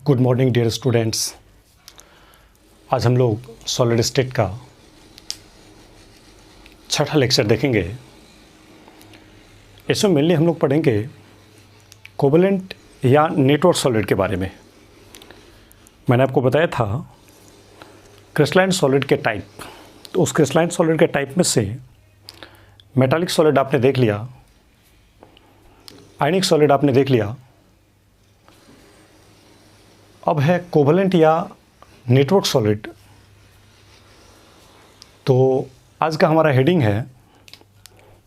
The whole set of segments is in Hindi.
Good morning dear students. आज हम लोग सॉलिड स्टेट का छठा लेक्चर देखेंगे। इसमें मेनली हम लोग पढ़ेंगे कोवेलेंट या नेटवर्क सॉलिड के बारे में। मैंने आपको बताया था क्रिस्टलाइन सॉलिड के टाइप, तो उस क्रिस्टलाइन सॉलिड के टाइप में से मेटालिक सॉलिड आपने देख लिया, आयनिक सॉलिड आपने देख लिया। अब है कोवेलेंट या नेटवर्क सॉलिड। तो आज का हमारा हेडिंग है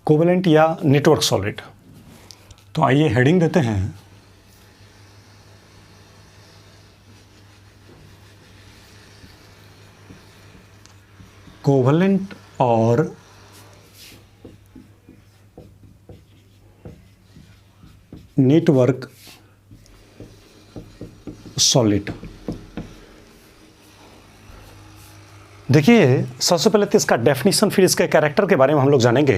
कोवेलेंट या नेटवर्क सॉलिड। तो आइए हेडिंग देते हैं कोवेलेंट और नेटवर्क सॉलिड। देखिए, सबसे पहले तो इसका डेफिनेशन, फिर इसके कैरेक्टर के बारे में हम लोग जानेंगे।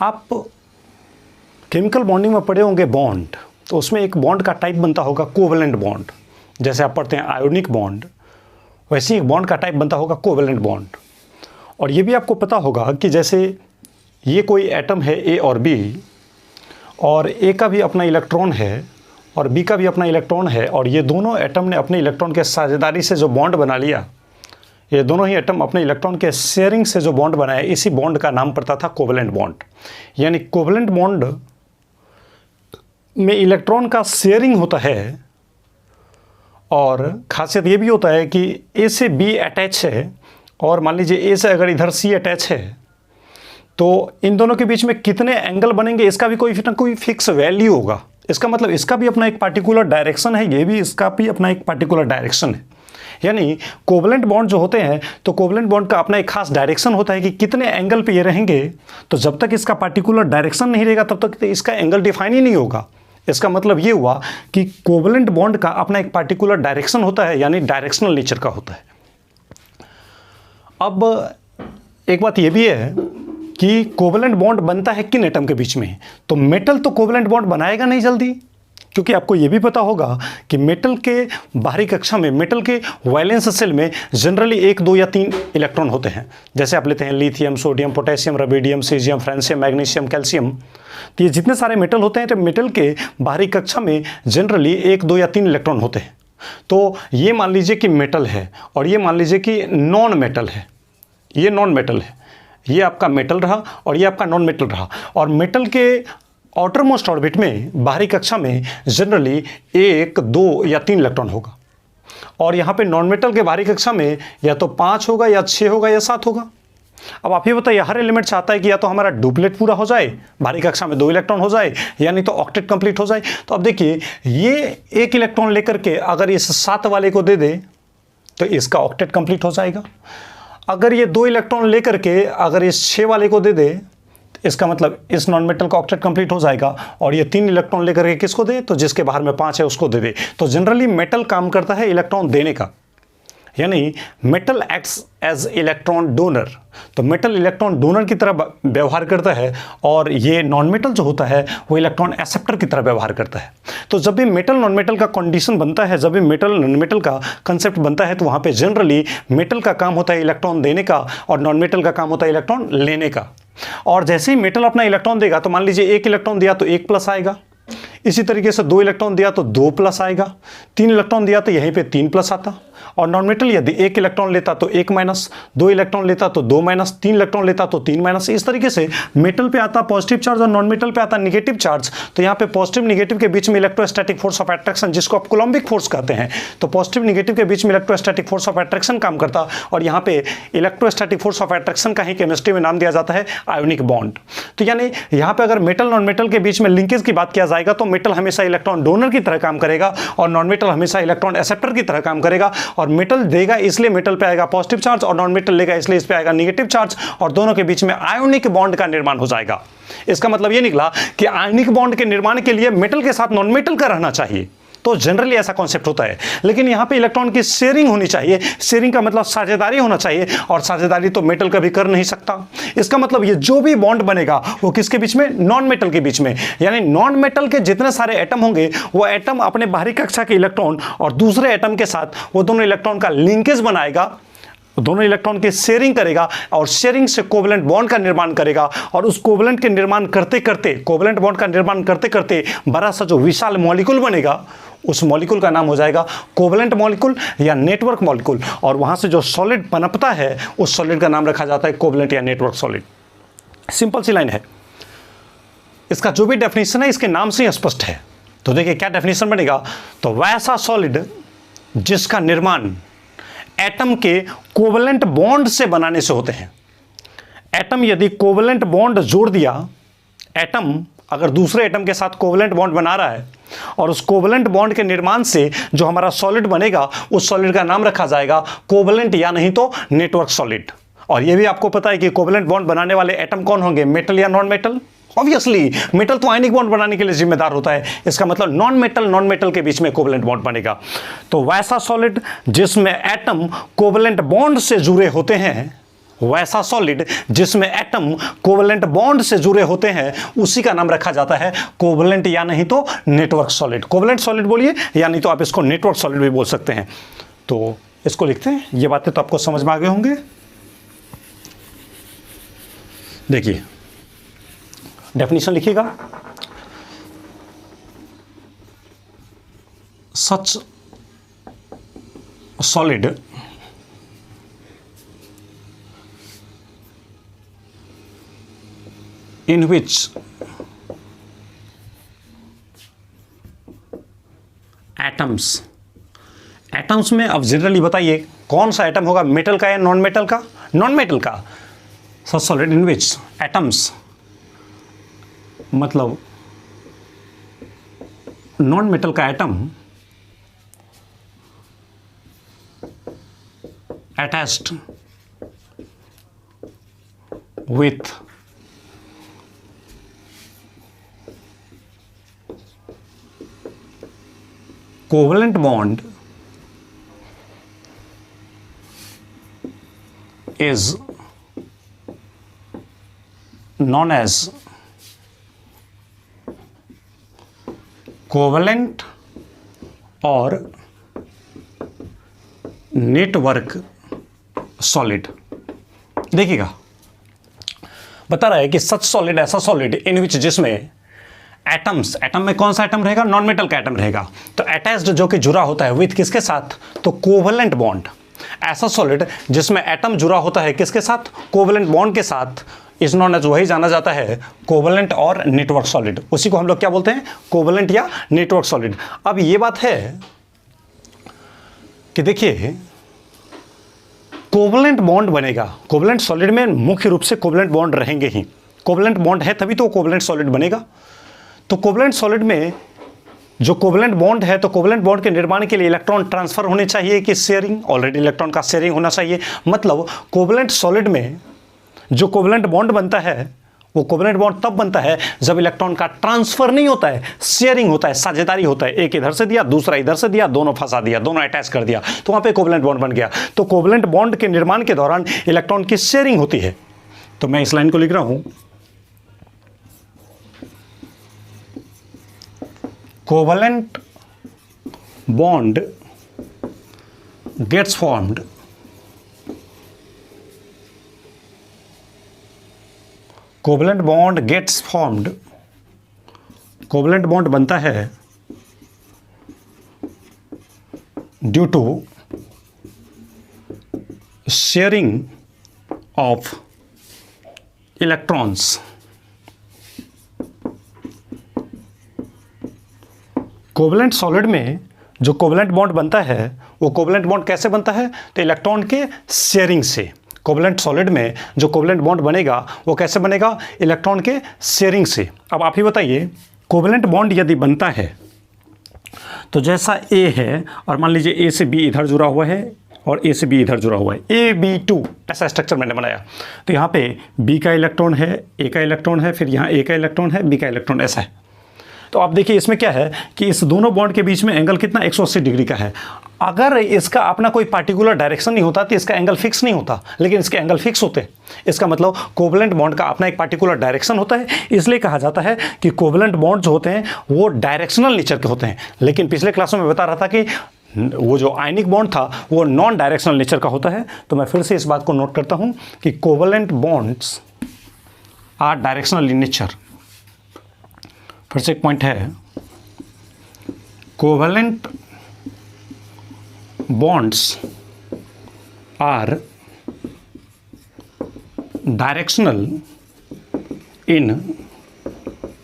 आप केमिकल बॉन्डिंग में पढ़े होंगे बॉन्ड, तो उसमें एक बॉन्ड का टाइप बनता होगा कोवेलेंट बॉन्ड। जैसे आप पढ़ते हैं आयोनिक बॉन्ड, वैसे ही एक बॉन्ड का टाइप बनता होगा कोवेलेंट बॉन्ड। और ये भी आपको पता होगा कि जैसे ये कोई एटम है ए और बी, और ए का भी अपना इलेक्ट्रॉन है और बी का भी अपना इलेक्ट्रॉन है, और ये दोनों एटम ने अपने इलेक्ट्रॉन के साझेदारी से जो बॉन्ड बना लिया, ये दोनों ही एटम अपने इलेक्ट्रॉन के शेयरिंग से जो बॉन्ड बनाया, इसी बॉन्ड का नाम पड़ता था कोवेलेंट बॉन्ड। यानी कोवेलेंट बॉन्ड में इलेक्ट्रॉन का शेयरिंग होता है, और खासियत ये भी होता है कि ए से बी अटैच है, और मान लीजिए ए से अगर इधर सी अटैच है, तो इन दोनों के बीच में कितने एंगल बनेंगे इसका भी कोई फिक्स वैल्यू होगा। इसका मतलब इसका भी अपना एक पार्टिकुलर डायरेक्शन है, ये भी इसका भी अपना एक पार्टिकुलर डायरेक्शन है। यानी कोवेलेंट बॉन्ड जो होते हैं, तो कोवेलेंट बॉन्ड का अपना एक खास डायरेक्शन होता है कि कितने एंगल पे ये रहेंगे। तो जब तक इसका पार्टिकुलर डायरेक्शन नहीं रहेगा तब तक इसका एंगल डिफाइन ही नहीं होगा। इसका मतलब ये हुआ कि कोवेलेंट बॉन्ड का अपना एक पार्टिकुलर डायरेक्शन होता है, यानी डायरेक्शनल नेचर का होता है। अब एक बात ये भी है कि कोवेलेंट बॉन्ड बनता है किन एटम के बीच में। तो मेटल तो कोवेलेंट बॉन्ड बनाएगा नहीं जल्दी, क्योंकि आपको ये भी पता होगा कि मेटल के बाहरी कक्षा में, मेटल के वैलेंस शेल में जनरली 1, 2 या 3 इलेक्ट्रॉन होते हैं। जैसे आप लेते हैं lithium, sodium, potassium, rubidium, caesium, francium, magnesium, calcium. तो ये जितने सारे मेटल होते हैं, तो मेटल के बाहरी कक्षा में जनरली 1, 2 या 3 इलेक्ट्रॉन होते हैं। तो ये मान लीजिए कि मेटल है, और ये मान लीजिए कि नॉन मेटल है। ये नॉन मेटल है, ये आपका मेटल रहा और ये आपका नॉन मेटल रहा। और मेटल के आउटर मोस्ट ऑर्बिट में, बाहरी कक्षा में जनरली 1, 2 या 3 इलेक्ट्रॉन होगा, और यहाँ पे नॉन मेटल के बाहरी कक्षा में या तो 5 होगा या 6 होगा या 7 होगा। अब आप ये बताइए, हर एलिमेंट चाहता है कि या तो हमारा डुप्लेट पूरा हो जाए, बाहरी कक्षा में 2 इलेक्ट्रॉन हो जाए, यानी तो ऑक्टेट कंप्लीट हो जाए। तो अब देखिए, ये 1 इलेक्ट्रॉन लेकर के अगर इस 7 वाले को दे दे तो इसका ऑक्टेट कंप्लीट हो जाएगा। अगर ये 2 इलेक्ट्रॉन लेकर के अगर इस 6 वाले को दे दे, इसका मतलब इस नॉन मेटल का ऑक्टेट कंप्लीट हो जाएगा। और ये 3 इलेक्ट्रॉन लेकर के किसको दे, तो जिसके बाहर में 5 है उसको दे दे। तो जनरली मेटल काम करता है इलेक्ट्रॉन देने का, यानी metal acts as electron donor. तो मेटल इलेक्ट्रॉन डोनर की तरह व्यवहार करता है, और ये नॉन मेटल जो होता है वो इलेक्ट्रॉन एक्सेप्टर की तरह व्यवहार करता है। तो जब भी मेटल नॉन मेटल का कंडीशन बनता है, जब भी मेटल नॉन मेटल का कंसेप्ट बनता है, तो वहाँ पे जनरली मेटल का काम होता है इलेक्ट्रॉन देने का, और नॉन मेटल का काम होता है इलेक्ट्रॉन लेने का। और जैसे ही मेटल अपना इलेक्ट्रॉन देगा, तो मान लीजिए 1 इलेक्ट्रॉन दिया तो 1 प्लस आएगा, इसी तरीके से 2 इलेक्ट्रॉन दिया तो 2 प्लस आएगा, 3 इलेक्ट्रॉन दिया तो यहीं पे 3 प्लस आता। और नॉन मेटल यदि 1 इलेक्ट्रॉन लेता तो 1 माइनस, 2 इलेक्ट्रॉन लेता तो 2 माइनस, 3 इलेक्ट्रॉन लेता तो 3 माइनस। इस तरीके से मेटल पे आता पॉजिटिव चार्ज और नॉन मेटल पे आता निगेटिव चार्ज। तो यहाँ पे पॉजिटिव निगेटिव के बीच में इलेक्ट्रोस्टैटिक फोर्स ऑफ अट्रैक्शन, जिसको आप कोलम्बिक फोर्स कहते हैं, तो पॉजिटिव निगेटिव के बीच में इलेक्ट्रोस्टैटिक फोर्स ऑफ अट्रैक्शन काम करता। और यहाँ पे इलेक्ट्रोस्टैटिक फोर्स ऑफ अट्रैक्शन का ही केमिस्ट्री में नाम दिया जाता है आयोनिक बॉन्ड। तो यानी यहाँ पे अगर मेटल नॉन मेटल के बीच में लिंकेज की बात किया जाएगा, तो मेटल हमेशा इलेक्ट्रॉन डोनर की तरह काम करेगा, और नॉन मेटल हमेशा इलेक्ट्रॉन एक्सेप्टर की तरह काम करेगा। और मेटल देगा इसलिए मेटल पे आएगा पॉजिटिव चार्ज, और नॉन मेटल लेगा इसलिए इस पे आएगा नेगेटिव चार्ज, और दोनों के बीच में आयोनिक बॉन्ड का निर्माण हो जाएगा। इसका मतलब ये निकला कि आयोनिक बॉन्ड के निर्माण के लिए मेटल के साथ नॉन मेटल का रहना चाहिए। तो जनरली ऐसा कॉन्सेप्ट होता है, लेकिन यहाँ पे इलेक्ट्रॉन की शेयरिंग होनी चाहिए। शेयरिंग का मतलब साझेदारी होना चाहिए, और साझेदारी तो मेटल कभी कर नहीं सकता। इसका मतलब ये जो भी बॉन्ड बनेगा वो किसके बीच में? नॉन मेटल के बीच में। यानी नॉन मेटल के जितने सारे एटम होंगे वो एटम अपने बाहरी कक्षा के इलेक्ट्रॉन और दूसरे एटम के साथ वो दोनों इलेक्ट्रॉन का लिंकेज बनाएगा, दोनों इलेक्ट्रॉन की शेयरिंग करेगा, और शेयरिंग से कोवलेंट बॉन्ड का निर्माण करेगा। और उस कोवलेंट के निर्माण करते करते, कोवलेंट बॉन्ड का निर्माण करते करते बड़ा सा जो विशाल मॉलिक्यूल बनेगा, उस मॉलिक्यूल का नाम हो जाएगा कोवलेंट मॉलिक्यूल या नेटवर्क मॉलिक्यूल। और वहां से जो सॉलिड पनपता है उस सॉलिड का नाम रखा जाता है कोवलेंट या नेटवर्क सॉलिड। सिंपल सी लाइन है। इसका जो भी डेफिनेशन है इसके नाम से ही स्पष्ट है। तो देखिए क्या डेफिनेशन बनेगा। तो वैसा सॉलिड जिसका निर्माण एटम के कोवलेंट बॉन्ड से बनाने से होते हैं। एटम यदि कोवलेंट बॉन्ड जोड़ दिया, एटम अगर दूसरे एटम के साथ कोवलेंट बॉन्ड बना रहा है और उस कोवलेंट बॉन्ड के निर्माण से जो हमारा सॉलिड बनेगा उस सॉलिड का नाम रखा जाएगा कोवलेंट या नहीं तो नेटवर्क सॉलिड। और यह भी आपको पता है कि कोवलेंट बॉन्ड बनाने वाले एटम कौन होंगे, मेटल या नॉन मेटल? ऑब्वियसली मेटल तो आयनिक बॉन्ड बनाने के लिए जिम्मेदार होता है। इसका मतलब नॉन मेटल के बीच में कोवलेंट बॉन्ड बनेगा। तो वैसा सॉलिड जिसमें एटम कोवलेंट बॉन्ड से जुड़े होते हैं, वैसा सॉलिड जिसमें एटम कोवलेंट बॉन्ड से जुड़े होते हैं, उसी का नाम रखा जाता है कोवलेंट या नहीं तो नेटवर्क सॉलिड। कोवलेंट सॉलिड बोलिए, या नहीं तो आप इसको नेटवर्क सॉलिड भी बोल सकते हैं। तो इसको लिखते हैं। ये बातें तो आपको समझ में आ गए होंगे। देखिए डेफिनेशन लिखिएगा। सच सॉलिड in which एटम्स में अब जनरली बताइए कौन सा एटम होगा, मेटल का या नॉन मेटल का? नॉन मेटल का। सच सॉलिड इन विच एटम्स मतलब नॉन मेटल का atom attached with covalent bond is known as covalent और नेटवर्क सॉलिड। देखिएगा बता रहा है कि सच सॉलिड ऐसा सॉलिड इन विच जिसमें एटम्स, एटम में कौन सा एटम रहेगा? नॉन मेटल का एटम रहेगा। तो अटैच्ड जो कि जुड़ा होता है विथ किसके साथ? तो कोवलेंट बॉन्ड। ऐसा सॉलिड जिसमें एटम जुड़ा होता है किसके साथ? कोवलेंट बॉन्ड के साथ, इज नॉन एज, वही जाना जाता है कोवलेंट और नेटवर्क सॉलिड। उसी को हम लोग क्या बोलते हैं? कोवलेंट या नेटवर्क सॉलिड। अब ये बात है कि देखिए कोवलेंट बॉन्ड बनेगा, कोवलेंट सॉलिड में मुख्य रूप से कोवलेंट बॉन्ड रहेंगे ही। कोवलेंट बॉन्ड है तभी तो कोवलेंट सॉलिड बनेगा। तो कोवलेंट सॉलिड में जो कोवलेंट बॉन्ड है, तो कोवलेंट बॉन्ड के निर्माण के लिए इलेक्ट्रॉन ट्रांसफर होने चाहिए कि शेयरिंग? ऑलरेडी इलेक्ट्रॉन का शेयरिंग होना चाहिए। मतलब कोवलेंट सॉलिड में जो कोवलेंट बॉन्ड बनता है वो कोवलेंट बॉन्ड तब बनता है जब इलेक्ट्रॉन का ट्रांसफर नहीं होता है, शेयरिंग होता है, साझेदारी होता है। एक इधर से दिया, दूसरा इधर से दिया, दोनों फंसा दिया, दोनों अटैच कर दिया, तो वहां पे कोवलेंट बॉन्ड बन गया। तो कोवलेंट बॉन्ड के निर्माण के दौरान इलेक्ट्रॉन की शेयरिंग होती है। तो मैं इस लाइन को लिख रहा हूं, covalent bond gets formed covalent bond gets formed, covalent bond बनता है due to sharing of electrons. Covalent solid में जो कोवलेंट बॉन्ड बनता है वो कोवलेंट बॉन्ड कैसे बनता है? तो इलेक्ट्रॉन के शेयरिंग से। कोवलेंट सॉलिड में जो कोवलेंट बॉन्ड बनेगा वो कैसे बनेगा? इलेक्ट्रॉन के शेयरिंग से। अब आप ही बताइए, कोवलेंट बॉन्ड यदि बनता है तो जैसा ए है और मान लीजिए ए से बी इधर जुड़ा हुआ है और ए से बी इधर जुड़ा हुआ है, AB2 ऐसा स्ट्रक्चर मैंने बनाया। तो यहाँ पे बी का इलेक्ट्रॉन है, ए का इलेक्ट्रॉन है, फिर यहाँ ए का इलेक्ट्रॉन है, बी का इलेक्ट्रॉन, ऐसा है। तो आप देखिए इसमें क्या है कि इस दोनों बॉन्ड के बीच में एंगल कितना 180 डिग्री का है। अगर इसका अपना कोई पार्टिकुलर डायरेक्शन नहीं होता तो इसका एंगल फिक्स नहीं होता, लेकिन इसके एंगल फिक्स होते हैं। इसका मतलब कोवलेंट बॉन्ड का अपना एक पार्टिकुलर डायरेक्शन होता है, इसलिए कहा जाता है कि कोवलेंट बॉन्ड जो होते हैं वो डायरेक्शनल नेचर के होते हैं। लेकिन पिछले क्लासों में बता रहा था कि वो जो आयनिक बॉन्ड था वो नॉन डायरेक्शनल नेचर का होता है। तो मैं फिर से इस बात को नोट करता हूं कि covalent bonds are directional in nature. फिर से एक पॉइंट है, covalent bonds are directional in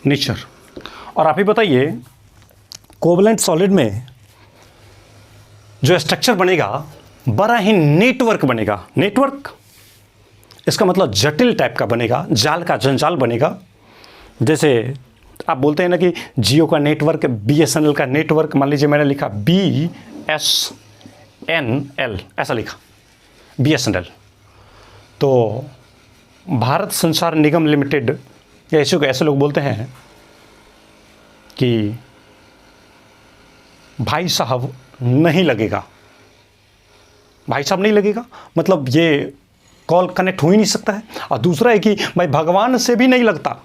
nature. और आप ही बताइए, कोवलेंट सॉलिड में जो स्ट्रक्चर बनेगा बड़ा ही नेटवर्क बनेगा। नेटवर्क इसका मतलब जटिल टाइप का बनेगा, जाल का जंजाल बनेगा। जैसे आप बोलते हैं ना कि जियो का नेटवर्क, बीएसएनएल का नेटवर्क, मान लीजिए मैंने लिखा BSNL, ऐसा लिखा बीएसएनएल, तो भारत संचार निगम लिमिटेड या ऐसे लोग बोलते हैं कि भाई साहब नहीं लगेगा, भाई साहब नहीं लगेगा, मतलब ये कॉल कनेक्ट हो ही नहीं सकता है। और दूसरा है कि भाई भगवान से भी नहीं लगता,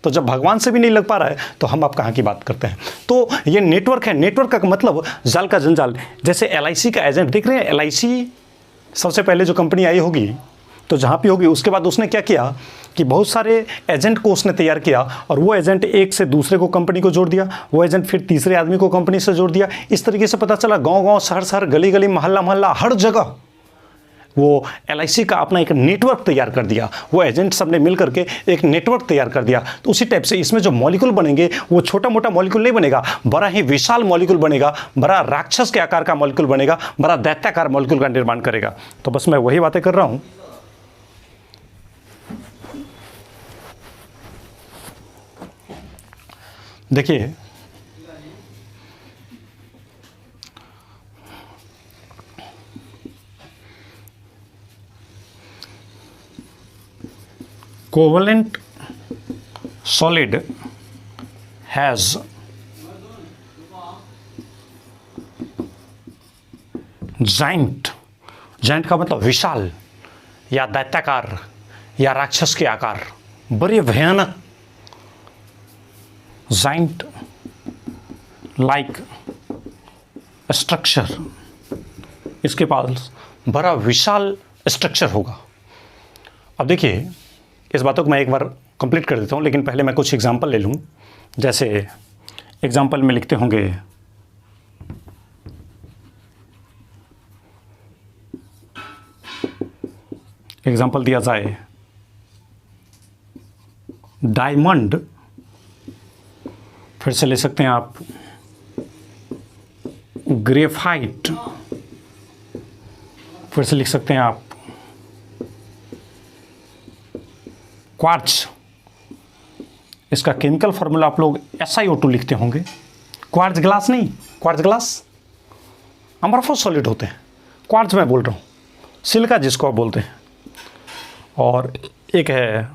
तो जब भगवान से भी नहीं लग पा रहा है तो हम आप कहाँ की बात करते हैं। तो ये नेटवर्क है, नेटवर्क का मतलब जाल का जंजाल। जैसे LIC का एजेंट देख रहे हैं, LIC सबसे पहले जो कंपनी आई होगी तो जहाँ पे होगी, उसके बाद उसने क्या किया कि बहुत सारे एजेंट को उसने तैयार किया, और वो एजेंट एक से दूसरे को कंपनी को जोड़ दिया, वो एजेंट फिर तीसरे आदमी को कंपनी से जोड़ दिया। इस तरीके से पता चला गांव-गांव, शहर-शहर, गली-गली, मोहल्ला-मोहल्ला, हर जगह वो LIC का अपना एक नेटवर्क तैयार कर दिया। वो एजेंट सब ने मिल करके एक नेटवर्क तैयार कर दिया। तो उसी टाइप से इसमें जो मॉलिक्यूल बनेंगे वो छोटा मोटा मॉलिक्यूल नहीं बनेगा, बड़ा ही विशाल मॉलिक्यूल बनेगा, बड़ा राक्षस के आकार का मॉलिक्यूल बनेगा, बड़ा दैत्याकार मॉलिक्यूल का निर्माण करेगा। तो बस मैं वही बातें कर रहा हूँ। देखिए, covalent solid has giant, giant का मतलब विशाल या दैत्याकार या राक्षस के आकार, बड़े भयानक, जाइंट लाइक स्ट्रक्चर, इसके पास बड़ा विशाल स्ट्रक्चर होगा। अब देखिए, इस बातों को मैं एक बार कंप्लीट कर देता हूँ, लेकिन पहले मैं कुछ एग्जांपल ले लूँ। जैसे एग्जांपल में लिखते होंगे, एग्जांपल दिया जाए डायमंड, फिर से ले सकते हैं आप ग्रेफाइट, फिर से लिख सकते हैं आप क्वार्ट्ज। इसका केमिकल फार्मूला आप लोग SiO2 लिखते होंगे। क्वार्ट्ज ग्लास नहीं, क्वार्ट्ज ग्लास अमरफोस सॉलिड होते हैं, क्वार्ट्ज मैं बोल रहा हूँ, सिलिका जिसको आप बोलते हैं। और एक है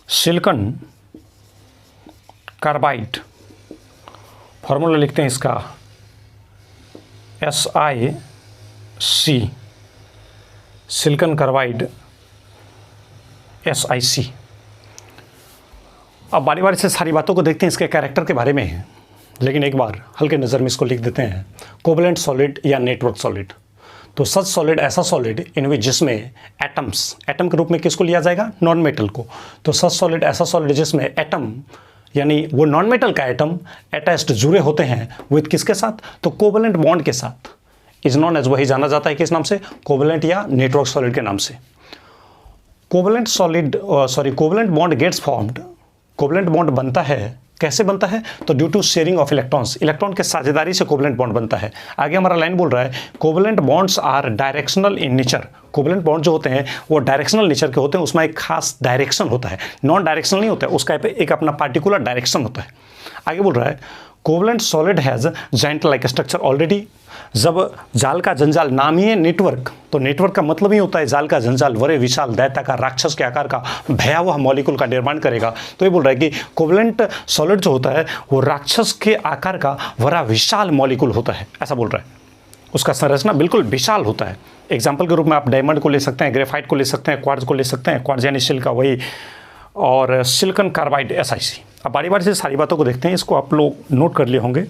सिलिकॉन कार्बाइड, फार्मूला लिखते हैं इसका SiC, सिलिकॉन कार्बाइड SiC। अब बारी बारी से सारी बातों को देखते हैं, इसके कैरेक्टर के बारे में है, लेकिन एक बार हल्के नज़र में इसको लिख देते हैं। कोवलेंट सॉलिड या नेटवर्क सॉलिड, तो सच सॉलिड ऐसा सॉलिड इन विच जिसमें एटम्स, एटम के रूप में किसको लिया जाएगा, नॉन मेटल को। तो सच सॉलिड ऐसा सॉलिड जिसमें एटम यानी वो नॉन मेटल का एटम अटैच्ड जुड़े होते हैं विद किसके साथ, तो कोवलेंट बॉन्ड के साथ, इज नॉन एज, वही जाना जाता है किस नाम से, कोवलेंट या नेटवर्क सॉलिड के नाम से। Covalent solid covalent bond gets formed, covalent bond बनता है, कैसे बनता है, तो due to sharing of electrons, electron के साझेदारी से कोवलेंट बॉन्ड बनता है। आगे हमारा लाइन बोल रहा है covalent bonds are directional in nature, covalent bond जो होते हैं वो डायरेक्शनल नेचर के होते हैं, उसमें एक खास डायरेक्शन होता है, नॉन डायरेक्शनल नहीं होता है, उसका एक अपना पार्टिकुलर डायरेक्शन होता है। आगे बोल रहा है covalent solid has giant like structure already. जब जाल का जंजाल नाम ही है नेटवर्क, तो नेटवर्क का मतलब ही होता है जाल का जंजाल बड़े विशाल दैत्याकार राक्षस के आकार का भयावह मॉलिक्यूल का निर्माण करेगा। तो ये बोल रहा है कि कोवलेंट सॉलिड जो होता है वो राक्षस के आकार का बड़ा विशाल मॉलिक्यूल होता है, ऐसा बोल रहा है। उसका संरचना बिल्कुल विशाल होता है। एग्जाम्पल के रूप में आप डायमंड को ले सकते हैं, ग्रेफाइट को ले सकते हैं, क्वार्ट्ज को ले सकते हैं, क्वार्ट्ज यानी सिलिका वही, और सिलिकॉन कार्बाइड SiC। अब बारी बारी से सारी बातों को देखते हैं, इसको आप लोग नोट कर लिए होंगे।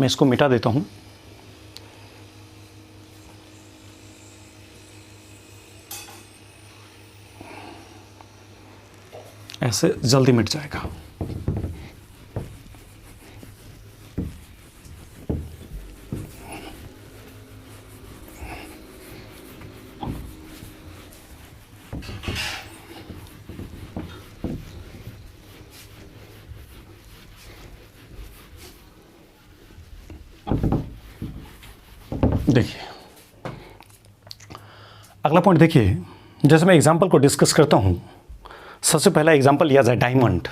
मैं इसको मिटा देता हूं। ऐसे जल्दी मिट जाएगा। देखिए अगला पॉइंट देखिए, जैसे मैं एग्जांपल को डिस्कस करता हूं, सबसे पहला एग्जांपल लिया जाए डायमंड।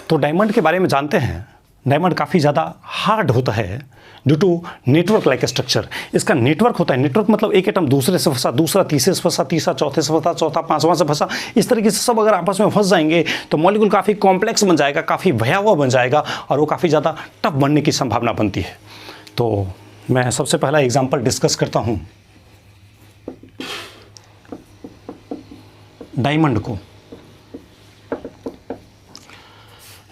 तो डायमंड के बारे में जानते हैं, डायमंड काफ़ी ज़्यादा हार्ड होता है due to network like structure. इसका नेटवर्क होता है, नेटवर्क मतलब एक एटम दूसरे से फंसा, दूसरा तीसरे से फंसा, तीसरा चौथे से फंसा, चौथा पांचवां से फंसा, इस तरीके से सब अगर आपस में फंस जाएंगे तो मॉलिक्यूल काफ़ी कॉम्प्लेक्स बन जाएगा, काफ़ी भयावह बन जाएगा और वो काफ़ी ज़्यादा टफ बनने की संभावना बनती है। तो मैं सबसे पहला एग्जाम्पल डिस्कस करता हूँ डायमंड को।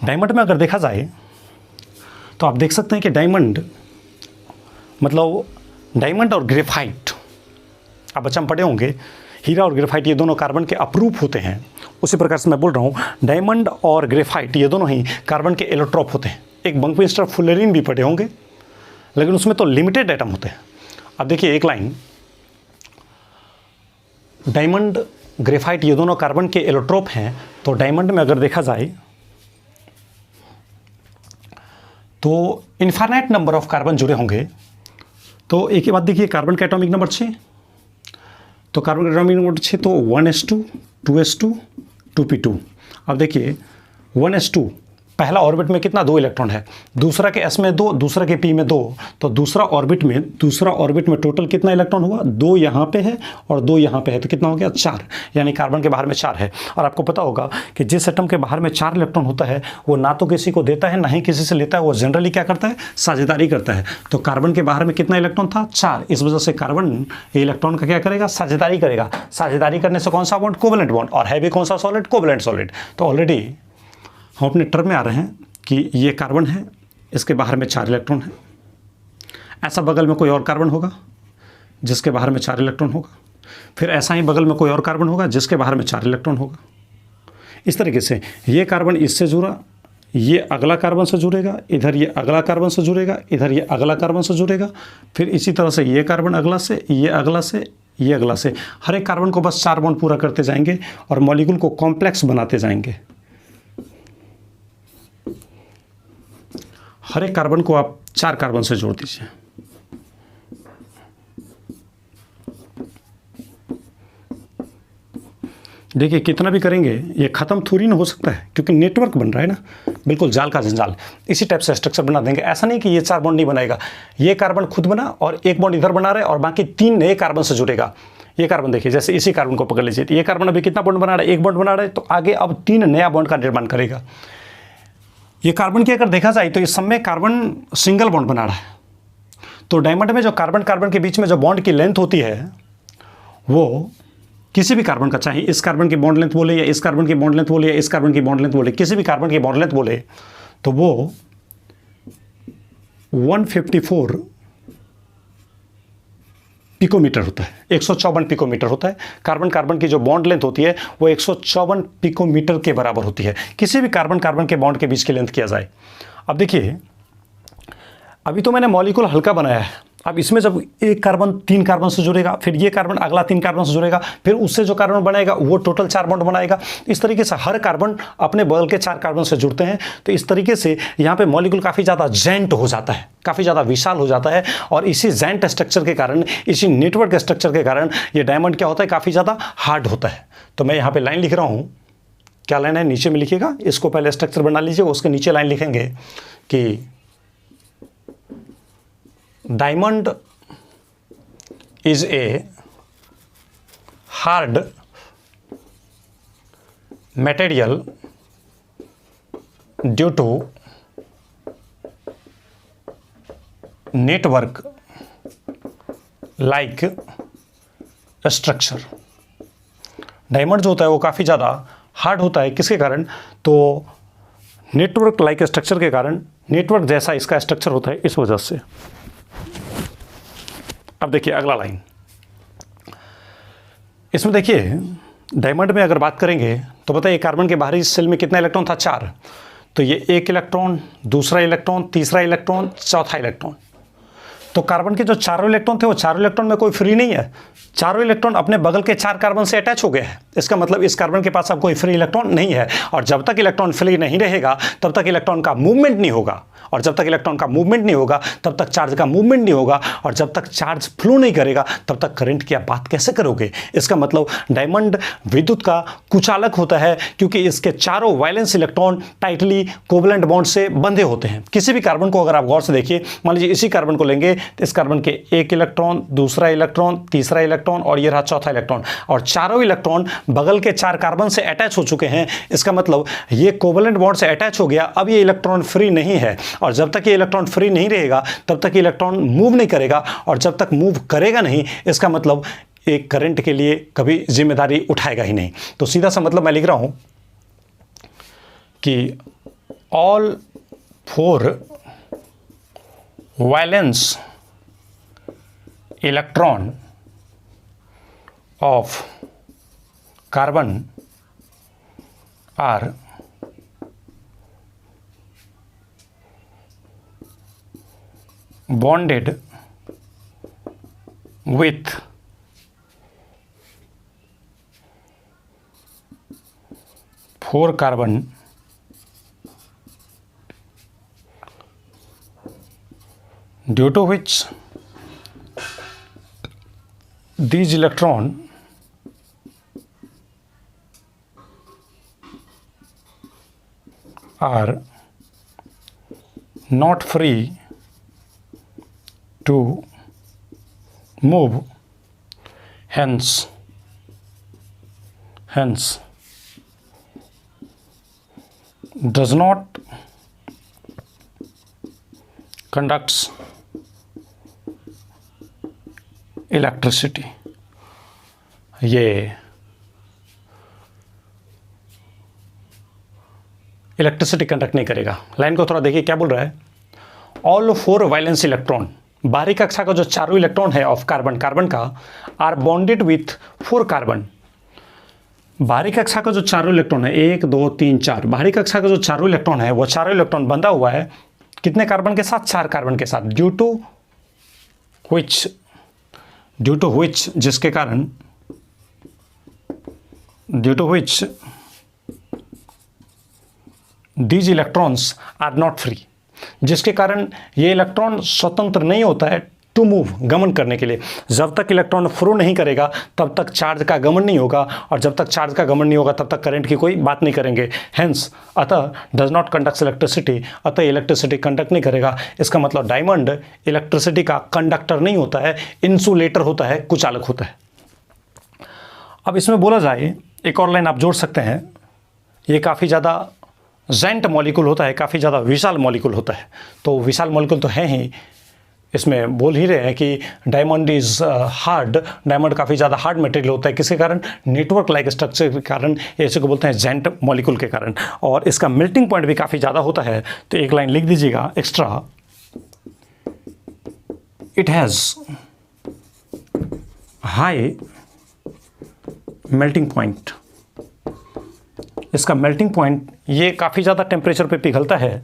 डायमंड में अगर देखा जाए तो आप देख सकते हैं कि डायमंड मतलब डायमंड और ग्रेफाइट, आप बच्चा में पढ़े होंगे, हीरा और ग्रेफाइट ये दोनों कार्बन के अपरूप होते हैं। उसी प्रकार से मैं बोल रहा हूँ डायमंड और ग्रेफाइट ये दोनों ही कार्बन के एलोट्रोप होते हैं। एक बंकमिंस्टर फुलेरिन भी पढ़े होंगे, लेकिन उसमें तो लिमिटेड एटम होते हैं। अब देखिए एक लाइन, डायमंड ग्रेफाइट ये दोनों कार्बन के एलोट्रोप हैं। तो डायमंड में अगर देखा जाए तो इनफाइनाइट नंबर ऑफ कार्बन जुड़े होंगे। तो एक ही बात देखिए, कार्बन का एटॉमिक नंबर 6, तो कार्बन का एटॉमिक नंबर 6 तो 1s2 2s2 2p2। अब देखिए 1s2 पहला ऑर्बिट में कितना 2 इलेक्ट्रॉन है, दूसरा के s में 2, दूसरा के p में 2, तो दूसरा ऑर्बिट में टोटल कितना इलेक्ट्रॉन हुआ, 2 यहाँ पे है और 2 यहाँ पे है, तो कितना हो गया 4, यानी कार्बन के बाहर में 4 है। और आपको पता होगा कि जिस एटम के बाहर में 4 इलेक्ट्रॉन होता है वो ना तो किसी को देता है ना ही किसी से लेता है, वो जनरली क्या करता है, साझेदारी करता है। तो कार्बन के बाहर में कितना इलेक्ट्रॉन था, 4। इस वजह से कार्बन इलेक्ट्रॉन का क्या करेगा, साझेदारी करेगा। साझेदारी करने से कौन सा बॉन्ड, कोवलेंट बॉन्ड, और है भी कौन सा सॉलिड, कोवलेंट सॉलिड। तो ऑलरेडी हम अपने टर्म में आ रहे हैं कि ये कार्बन है, इसके बाहर में 4 इलेक्ट्रॉन है। ऐसा बगल में कोई और कार्बन होगा जिसके बाहर में 4 इलेक्ट्रॉन होगा, फिर ऐसा ही बगल में कोई और कार्बन होगा जिसके बाहर में 4 इलेक्ट्रॉन होगा। इस तरीके से ये कार्बन इससे जुड़ा, ये अगला कार्बन से जुड़ेगा, इधर ये अगला कार्बन से जुड़ेगा, इधर ये अगला कार्बन से जुड़ेगा, फिर इसी तरह से ये कार्बन अगला से, ये अगला से, ये अगला से। हर एक कार्बन को बस 4 बॉन्ड पूरा करते जाएंगे और मॉलिक्यूल को कॉम्प्लेक्स बनाते जाएंगे। हर एक कार्बन को आप 4 कार्बन से जोड़ दीजिए। देखिए कितना भी करेंगे ये ख़त्म थोड़ी ना हो सकता है, क्योंकि नेटवर्क बन रहा है ना, बिल्कुल जाल का जंजाल। इसी टाइप से स्ट्रक्चर बना देंगे। ऐसा नहीं कि ये 4 बॉन्ड नहीं बनाएगा, ये कार्बन खुद बना और एक बॉन्ड इधर बना रहे और बाकी 3 नए कार्बन से जुड़ेगा। ये कार्बन देखिए, जैसे इसी कार्बन को पकड़ लीजिए, ये कार्बन अभी कितना बॉन्ड बना रहा है, 1 बॉन्ड बना रहा है, तो आगे अब 3 नया बॉन्ड का निर्माण करेगा। ये कार्बन की अगर देखा जाए तो इस सब में कार्बन सिंगल बॉन्ड बना रहा है। तो डायमंड में जो कार्बन कार्बन के बीच में जो बॉन्ड की लेंथ होती है वो किसी भी कार्बन का, चाहे इस कार्बन की बॉन्ड लेंथ बोले या इस कार्बन की बॉन्ड लेंथ बोले या इस कार्बन की बॉन्ड लेंथ बोले, किसी भी कार्बन की बॉन्ड लेंथ बोले, तो वो 154 पिकोमीटर होता है, 154 पिकोमीटर होता है। कार्बन कार्बन की जो बॉन्ड लेंथ होती है वो 154 पिकोमीटर के बराबर होती है, किसी भी कार्बन कार्बन के बॉन्ड के बीच की लेंथ किया जाए। अब देखिए, अभी तो मैंने मॉलिक्यूल हल्का बनाया है। अब इसमें जब एक कार्बन 3 कार्बन से जुड़ेगा, फिर ये कार्बन अगला 3 कार्बन से जुड़ेगा, फिर उससे जो कार्बन बनाएगा वो टोटल 4 बॉन्ड बनाएगा। इस तरीके से हर कार्बन अपने बगल के 4 कार्बन से जुड़ते हैं। तो इस तरीके से यहाँ पे मॉलिक्यूल काफ़ी ज़्यादा जैंट हो जाता है, काफ़ी ज़्यादा विशाल हो जाता है। और इसी जैंट स्ट्रक्चर के कारण, इसी नेटवर्क स्ट्रक्चर के कारण ये डायमंड क्या होता है, काफ़ी ज़्यादा हार्ड होता है। तो मैं यहाँ पर लाइन लिख रहा हूँ, क्या लाइन है नीचे में लिखिएगा, इसको पहले स्ट्रक्चर बना लीजिए, उसके नीचे लाइन लिखेंगे कि diamond is a hard material due to network like structure. Diamond जो होता है वो काफ़ी ज़्यादा हार्ड होता है, किसके कारण? तो नेटवर्क लाइक स्ट्रक्चर के कारण, नेटवर्क जैसा इसका स्ट्रक्चर होता है इस वजह से। अब देखिए अगला लाइन, इसमें देखिए डायमंड में अगर बात करेंगे तो बताइए कार्बन के बाहरी शेल में कितना इलेक्ट्रॉन था? 4। तो ये एक इलेक्ट्रॉन, दूसरा इलेक्ट्रॉन, तीसरा इलेक्ट्रॉन, चौथा इलेक्ट्रॉन। तो कार्बन के जो चारों इलेक्ट्रॉन थे वो चारों इलेक्ट्रॉन में कोई फ्री नहीं है, चारों इलेक्ट्रॉन अपने बगल के 4 कार्बन से अटैच हो गए हैं। इसका मतलब इस कार्बन के पास अब कोई फ्री इलेक्ट्रॉन नहीं है, और जब तक इलेक्ट्रॉन फ्री नहीं रहेगा तब तक इलेक्ट्रॉन का मूवमेंट नहीं होगा, और जब तक इलेक्ट्रॉन का मूवमेंट नहीं होगा तब तक चार्ज का मूवमेंट नहीं होगा, और जब तक चार्ज फ्लो नहीं करेगा तब तक करंट की आप बात कैसे करोगे? इसका मतलब डायमंड विद्युत का कुचालक होता है, क्योंकि इसके चारों valence electron tightly covalent bond से बंधे होते हैं। किसी भी कार्बन को अगर आप गौर से देखिए, मान लीजिए इसी कार्बन को लेंगे तो इस कार्बन के एक इलेक्ट्रॉन, दूसरा इलेक्ट्रॉन, तीसरा इलेक्ट्रॉन और ये रहा चौथा इलेक्ट्रॉन, और चारों इलेक्ट्रॉन बगल के 4 कार्बन से अटैच हो चुके हैं। इसका मतलब ये कोवलेंट बॉन्ड से अटैच हो गया, अब ये इलेक्ट्रॉन फ्री नहीं है, और जब तक ये इलेक्ट्रॉन फ्री नहीं रहेगा तब तक इलेक्ट्रॉन मूव नहीं करेगा, और जब तक मूव करेगा नहीं इसका मतलब एक करंट के लिए कभी जिम्मेदारी उठाएगा ही नहीं। तो सीधा सा मतलब मैं लिख रहा हूं कि all 4 valence electron of carbon are bonded with 4 carbon due to which these electron are not free to move, hence does not conducts electricity। ये इलेक्ट्रिसिटी कंडक्ट नहीं करेगा। लाइन को थोड़ा देखिए क्या बोल रहा है, ऑल 4 वैलेंस इलेक्ट्रॉन, बाहरी कक्षा का जो चारों इलेक्ट्रॉन है ऑफ कार्बन, कार्बन का, आर बॉन्डेड विथ 4 कार्बन। बाहरी कक्षा का जो चारों इलेक्ट्रॉन है 1 2 3 4, बाहरी कक्षा का जो चारों इलेक्ट्रॉन है वो चारों इलेक्ट्रॉन बंधा हुआ है कितने कार्बन के साथ? 4 कार्बन के साथ। ड्यू टू विच जिसके कारण, due to which these electrons are not free, जिसके कारण ये इलेक्ट्रॉन स्वतंत्र नहीं होता है टू मूव, गमन करने के लिए। जब तक इलेक्ट्रॉन फ्लो नहीं करेगा तब तक चार्ज का गमन नहीं होगा, और जब तक चार्ज का गमन नहीं होगा तब तक करंट की कोई बात नहीं करेंगे। हेंस अतः डज नॉट कंडक्ट इलेक्ट्रिसिटी, अतः इलेक्ट्रिसिटी कंडक्ट नहीं करेगा। इसका मतलब डायमंड इलेक्ट्रिसिटी का कंडक्टर नहीं होता है, इंसुलेटर होता है, कुचालक होता है। अब इसमें बोला जाए, एक और लाइन आप जोड़ सकते हैं, ये काफ़ी ज़्यादा जेंट मॉलिक्यूल होता है, काफ़ी ज़्यादा विशाल मॉलिक्यूल होता है। तो विशाल मॉलिक्यूल तो है ही, इसमें बोल ही रहे हैं कि डायमंड इज़ हार्ड, डायमंड काफ़ी ज़्यादा हार्ड मटेरियल होता है। किसके कारण? नेटवर्क लाइक स्ट्रक्चर के कारण, ऐसे को बोलते हैं जेंट मॉलिक्यूल के कारण, और इसका मेल्टिंग पॉइंट भी काफ़ी ज़्यादा होता है। तो एक लाइन लिख दीजिएगा extra, it has high melting point. इसका मेल्टिंग पॉइंट, ये काफ़ी ज़्यादा टेम्परेचर पे पिघलता है,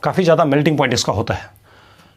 काफ़ी ज़्यादा मेल्टिंग पॉइंट इसका होता है।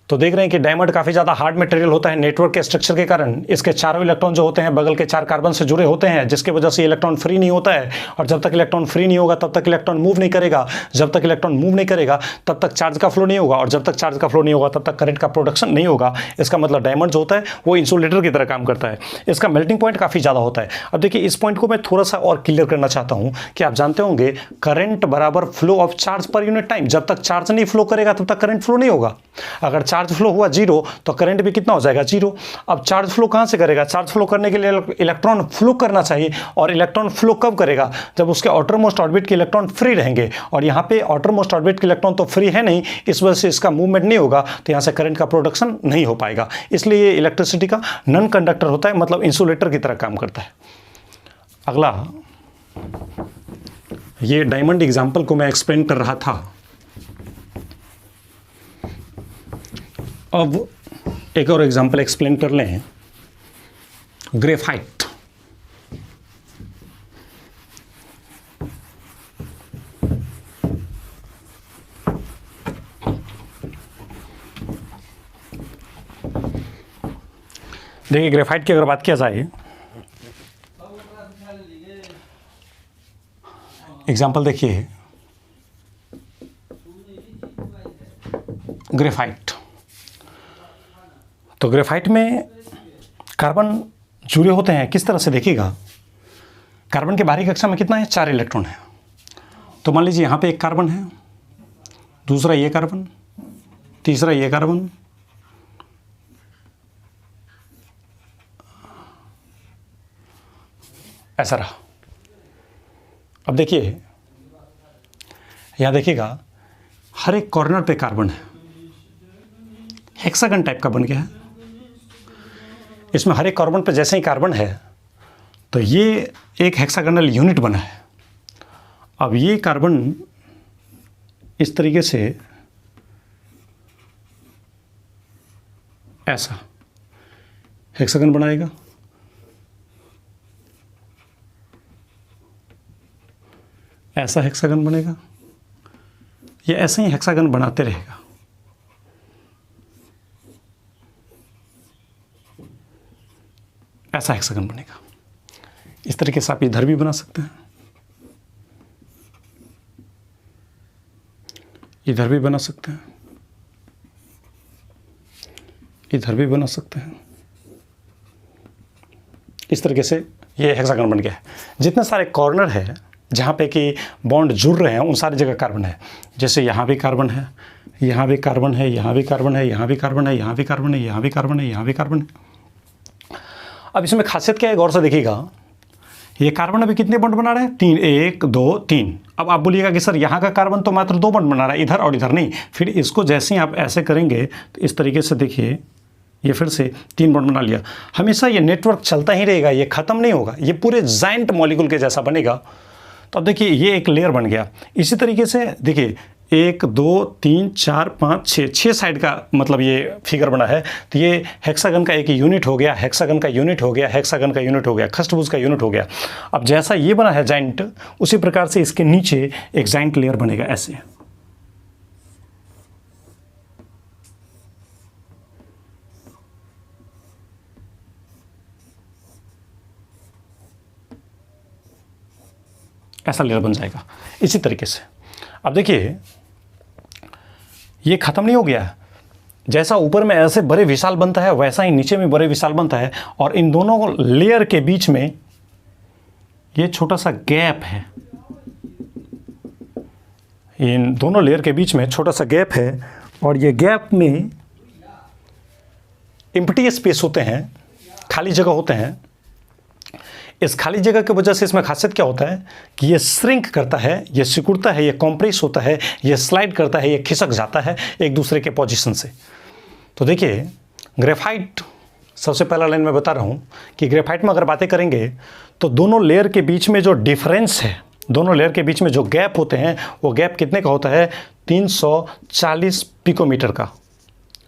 तो देख रहे हैं कि डायमंड काफ़ी ज़्यादा हार्ड मटेरियल होता है नेटवर्क के स्ट्रक्चर के कारण। इसके चारों इलेक्ट्रॉन जो होते हैं बगल के 4 कार्बन से जुड़े होते हैं, जिसकी वजह से इलेक्ट्रॉन फ्री नहीं होता है। और जब तक इलेक्ट्रॉन फ्री नहीं होगा तब तक इलेक्ट्रॉन मूव नहीं करेगा। जब तक इलेक्ट्रॉन मूव नहीं करेगा तब तक चार्ज का फ्लो नहीं होगा, और जब तक चार्ज का फ्लो नहीं होगा तब तक करंट का प्रोडक्शन नहीं होगा। इसका मतलब डायमंड जो होता है वो इंसुलेटर की तरह काम करता है। इसका मेल्टिंग पॉइंट काफ़ी ज़्यादा होता है। अब देखिए इस पॉइंट को मैं थोड़ा सा और क्लियर करना चाहता हूँ कि आप जानते होंगे करंट बराबर flow of charge per unit time. जब तक चार्ज नहीं फ्लो करेगा तब तक करंट फ्लो नहीं होगा। अगर चार्ज फ्लो हुआ 0 तो करंट भी कितना हो जाएगा 0। अब चार्ज फ्लो कहां से करेगा? चार्ज फ्लो करने के लिए इलेक्ट्रॉन फ्लो करना चाहिए, और इलेक्ट्रॉन फ्लो कब करेगा? जब उसके आउटर मोस्ट ऑर्बिट के इलेक्ट्रॉन फ्री रहेंगे, और यहां पे आउटर मोस्ट ऑर्बिट के इलेक्ट्रॉन तो फ्री है नहीं, इस वजह से इसका मूवमेंट नहीं होगा, तो यहां से करंट का प्रोडक्शन नहीं हो पाएगा। इसलिए ये इलेक्ट्रिसिटी का नॉन कंडक्टर होता है, मतलब इंसुलेटर की तरह काम करता है। अगला, ये डायमंड एग्जाम्पल को मैं एक्सप्लेन कर रहा था। अब एक और एग्जांपल एक्सप्लेन कर लें, ग्रेफाइट। देखिए ग्रेफाइट की अगर बात किया जाए, एग्जांपल देखिए ग्रेफाइट। तो ग्रेफाइट में कार्बन जुड़े होते हैं किस तरह से देखिएगा। कार्बन के बाहरी कक्षा में कितना है? 4 इलेक्ट्रॉन है। तो मान लीजिए यहाँ पे एक कार्बन है, दूसरा ये कार्बन, तीसरा ये कार्बन, ऐसा रहा। अब देखिए यहाँ देखिएगा हर एक कॉर्नर पे कार्बन है, हेक्सागन टाइप का बन गया है। इसमें हर एक कार्बन पे जैसे ही कार्बन है तो ये एक हेक्सागोनल यूनिट बना है। अब ये कार्बन इस तरीके से ऐसा हेक्सागन बनाएगा, ऐसा हेक्सागन बनेगा, ये ऐसे ही हेक्सागन बनाते रहेगा। ऐसा हेक्सागन बनेगा। इस तरीके से आप इधर भी बना सकते हैं, इधर भी बना सकते हैं, इधर भी बना सकते हैं। इस तरीके से ये हेक्सागन बन गया है। जितने सारे कॉर्नर है जहाँ पे कि बॉन्ड जुड़ रहे हैं उन सारी जगह कार्बन है। जैसे यहाँ भी कार्बन है, यहाँ भी कार्बन है, यहाँ भी कार्बन है, यहाँ भी कार्बन है, यहाँ भी कार्बन है, यहाँ भी कार्बन है, यहाँ भी कार्बन है। अब इसमें खासियत क्या है, गौर से देखिएगा। ये कार्बन अभी कितने बॉन्ड बना रहे हैं? 3, 1 2 3। अब आप बोलिएगा कि सर यहाँ का कार्बन तो मात्र 2 बॉन्ड बना रहा है, इधर और इधर नहीं। फिर इसको जैसे ही आप ऐसे करेंगे तो इस तरीके से देखिए ये फिर से 3 बॉन्ड बना लिया। हमेशा ये नेटवर्क चलता ही रहेगा, ये ख़त्म नहीं होगा, ये पूरे जाइंट मॉलिक्यूल के जैसा बनेगा। तो अब देखिए ये एक लेयर बन गया। इसी तरीके से देखिए 1 2 3 4 5 6 साइड का मतलब ये फिगर बना है। तो ये हेक्सागन का एक यूनिट हो गया, हेक्सागन का यूनिट हो गया, हेक्सागन का यूनिट हो गया, खष्टभुज का यूनिट हो गया। अब जैसा ये बना है जाइंट, उसी प्रकार से इसके नीचे एक जाइंट लेयर बनेगा ऐसे। ऐसा लेयर बन जाएगा इसी तरीके से। अब देखिए ये ख़त्म नहीं हो गया। जैसा ऊपर में ऐसे बड़े विशाल बनता है वैसा ही नीचे में बड़े विशाल बनता है, और इन दोनों लेयर के बीच में ये छोटा सा गैप है। इन दोनों लेयर के बीच में छोटा सा गैप है, और ये गैप में एम्प्टी स्पेस होते हैं, खाली जगह होते हैं। इस खाली जगह की वजह से इसमें खासियत क्या होता है कि ये श्रिंक करता है, ये सिकुड़ता है, ये कॉम्प्रेस होता है, ये स्लाइड करता है, ये खिसक जाता है एक दूसरे के पोजीशन से। तो देखिए ग्रेफाइट, सबसे पहला लाइन में बता रहा हूँ कि ग्रेफाइट में अगर बातें करेंगे तो दोनों लेयर के बीच में जो डिफरेंस है, दोनों लेयर के बीच में जो गैप होते हैं वो गैप कितने का होता है? 340 पिकोमीटर का।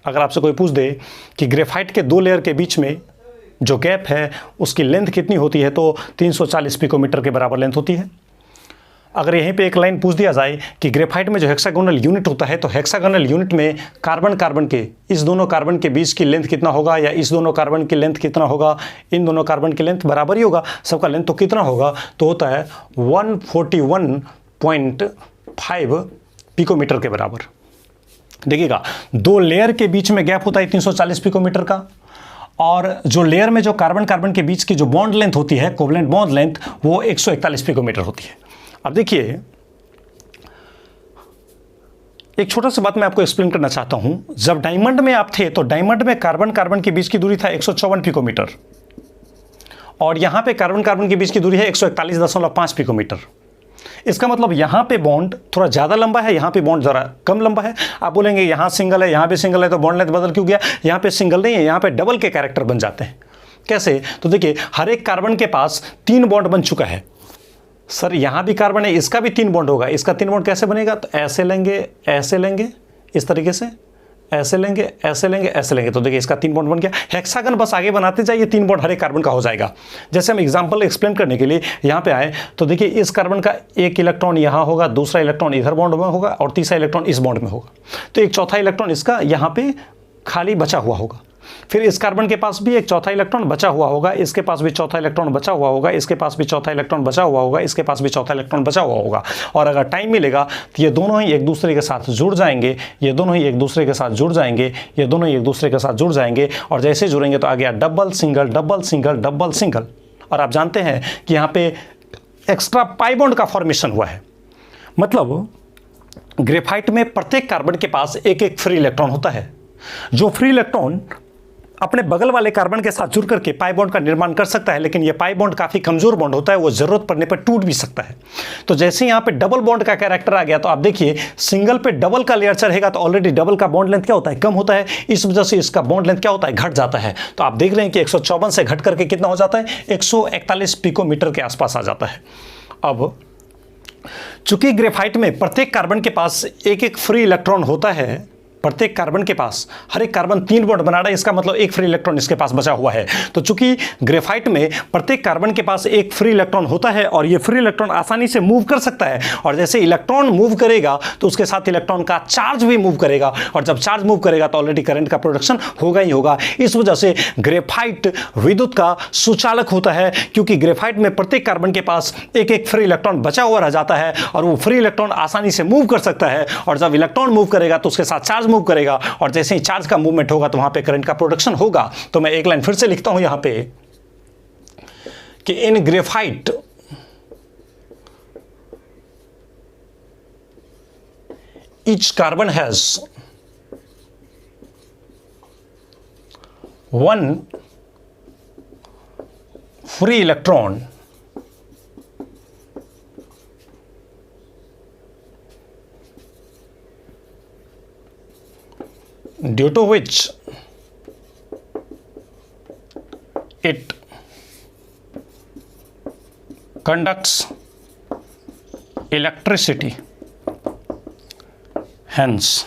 अगर आपसे कोई पूछ दे कि ग्रेफाइट के 2 लेयर के बीच में जो गैप है उसकी लेंथ कितनी होती है, तो 340 पिकोमीटर के बराबर लेंथ होती है। अगर यहीं पे एक लाइन पूछ दिया जाए कि ग्रेफाइट में जो हेक्सागोनल यूनिट होता है, तो हेक्सागोनल यूनिट में कार्बन कार्बन के, इस दोनों कार्बन के बीच की लेंथ कितना होगा, या इस दोनों कार्बन की लेंथ कितना होगा, इन दोनों कार्बन की लेंथ बराबर ही होगा, सबका लेंथ तो कितना होगा, तो होता है 141.5 पिकोमीटर के बराबर। देखिएगा, दो लेयर के बीच में गैप होता है 340 पिकोमीटर का, और जो लेयर में जो कार्बन कार्बन के बीच की जो बॉन्ड लेंथ होती है, कोवलेंट बॉन्ड लेंथ, वो 141 पिकोमीटर होती है। अब देखिए, एक छोटा सा बात मैं आपको एक्सप्लेन करना चाहता हूं। जब डायमंड में आप थे, तो डायमंड में कार्बन कार्बन के बीच की दूरी था 154 पिकोमीटर, और यहां पे कार्बन कार्बन के बीच की दूरी है 141.5 पिकोमीटर। इसका मतलब यहां पे बॉन्ड थोड़ा ज़्यादा लंबा है, यहां पे बॉन्ड ज़रा कम लंबा है। आप बोलेंगे यहां सिंगल है, यहां पे सिंगल है, तो बॉन्ड लेंथ बदल क्यों गया? यहां पे सिंगल नहीं है, यहां पे डबल के कैरेक्टर बन जाते हैं। कैसे? तो देखिए, हर एक कार्बन के पास 3 बॉन्ड बन चुका है। सर यहां भी कार्बन है, इसका भी 3 बॉन्ड होगा, इसका 3 बॉन्ड कैसे बनेगा? तो ऐसे लेंगे, इस तरीके से, ऐसे लेंगे, ऐसे लेंगे, ऐसे लेंगे, तो देखिए इसका 3 बॉन्ड बन गया। हेक्सागन बस आगे बनाते जाइए, 3 बॉन्ड हर एक कार्बन का हो जाएगा। जैसे हम एग्जांपल एक्सप्लेन करने के लिए यहां पे आए, तो देखिए इस कार्बन का एक इलेक्ट्रॉन यहां होगा, दूसरा इलेक्ट्रॉन इधर बॉन्ड में होगा, और तीसरा इलेक्ट्रॉन इस बॉन्ड में होगा। तो एक चौथा इलेक्ट्रॉन इसका यहां पे खाली बचा हुआ होगा। फिर इस कार्बन के पास भी एक चौथा इलेक्ट्रॉन बचा हुआ होगा, इसके पास भी चौथा इलेक्ट्रॉन बचा हुआ होगा, इसके पास भी चौथा इलेक्ट्रॉन बचा हुआ होगा, इसके पास भी चौथा इलेक्ट्रॉन बचा हुआ होगा। और अगर टाइम मिलेगा तो ये दोनों ही एक दूसरे के साथ जुड़ जाएंगे, ये दोनों ही एक दूसरे के साथ जुड़ जाएंगे, ये दोनों ही एक दूसरे के साथ जुड़ जाएंगे, और जैसे जुड़ेंगे तो आ गया double single double single double single. और आप जानते हैं कि यहाँ पे एक्स्ट्रा पाई बॉन्ड का फॉर्मेशन हुआ है। मतलब ग्रेफाइट में प्रत्येक कार्बन के पास एक एक फ्री इलेक्ट्रॉन होता है। जो फ्री इलेक्ट्रॉन अपने बगल वाले कार्बन के साथ जुड़ करके पाई बॉन्ड का निर्माण कर सकता है, लेकिन यह पाई बॉन्ड काफ़ी कमजोर बॉन्ड होता है, वो जरूरत पड़ने पर टूट भी सकता है। तो जैसे यहाँ पे डबल बॉन्ड का कैरेक्टर आ गया, तो आप देखिए सिंगल पे डबल का लेयर चढ़ेगा तो ऑलरेडी डबल का बॉन्ड लेंथ क्या होता है? कम होता है। इस वजह से इसका बॉन्ड लेंथ क्या होता है? घट जाता है। तो आप देख रहे हैं कि 154 से घट करके कितना हो जाता है? 141 पिकोमीटर के आसपास आ जाता है। अब चूंकि ग्रेफाइट में प्रत्येक कार्बन के पास एक एक फ्री इलेक्ट्रॉन होता है, प्रत्येक कार्बन के पास, हर एक कार्बन 3 बॉन्ड बना रहा है, इसका मतलब एक फ्री इलेक्ट्रॉन इसके पास बचा हुआ है। तो चूंकि ग्रेफाइट में प्रत्येक कार्बन के पास एक फ्री इलेक्ट्रॉन होता है, और ये फ्री इलेक्ट्रॉन आसानी से मूव कर सकता है, और जैसे इलेक्ट्रॉन मूव करेगा तो उसके साथ इलेक्ट्रॉन का चार्ज भी मूव करेगा, और जब चार्ज मूव करेगा तो ऑलरेडी करंट का प्रोडक्शन होगा ही होगा। इस वजह से ग्रेफाइट विद्युत का सुचालक होता है, क्योंकि ग्रेफाइट में प्रत्येक कार्बन के पास एक एक फ्री इलेक्ट्रॉन बचा हुआ रह जाता है, और वो फ्री इलेक्ट्रॉन आसानी से मूव कर सकता है, और जब इलेक्ट्रॉन मूव करेगा तो उसके साथ चार्ज मूव करेगा, और जैसे ही चार्ज का मूवमेंट होगा तो वहां पे करंट का प्रोडक्शन होगा। तो मैं एक लाइन फिर से लिखता हूं यहां पे कि in graphite each carbon has 1 free electron due to which it conducts electricity. Hence,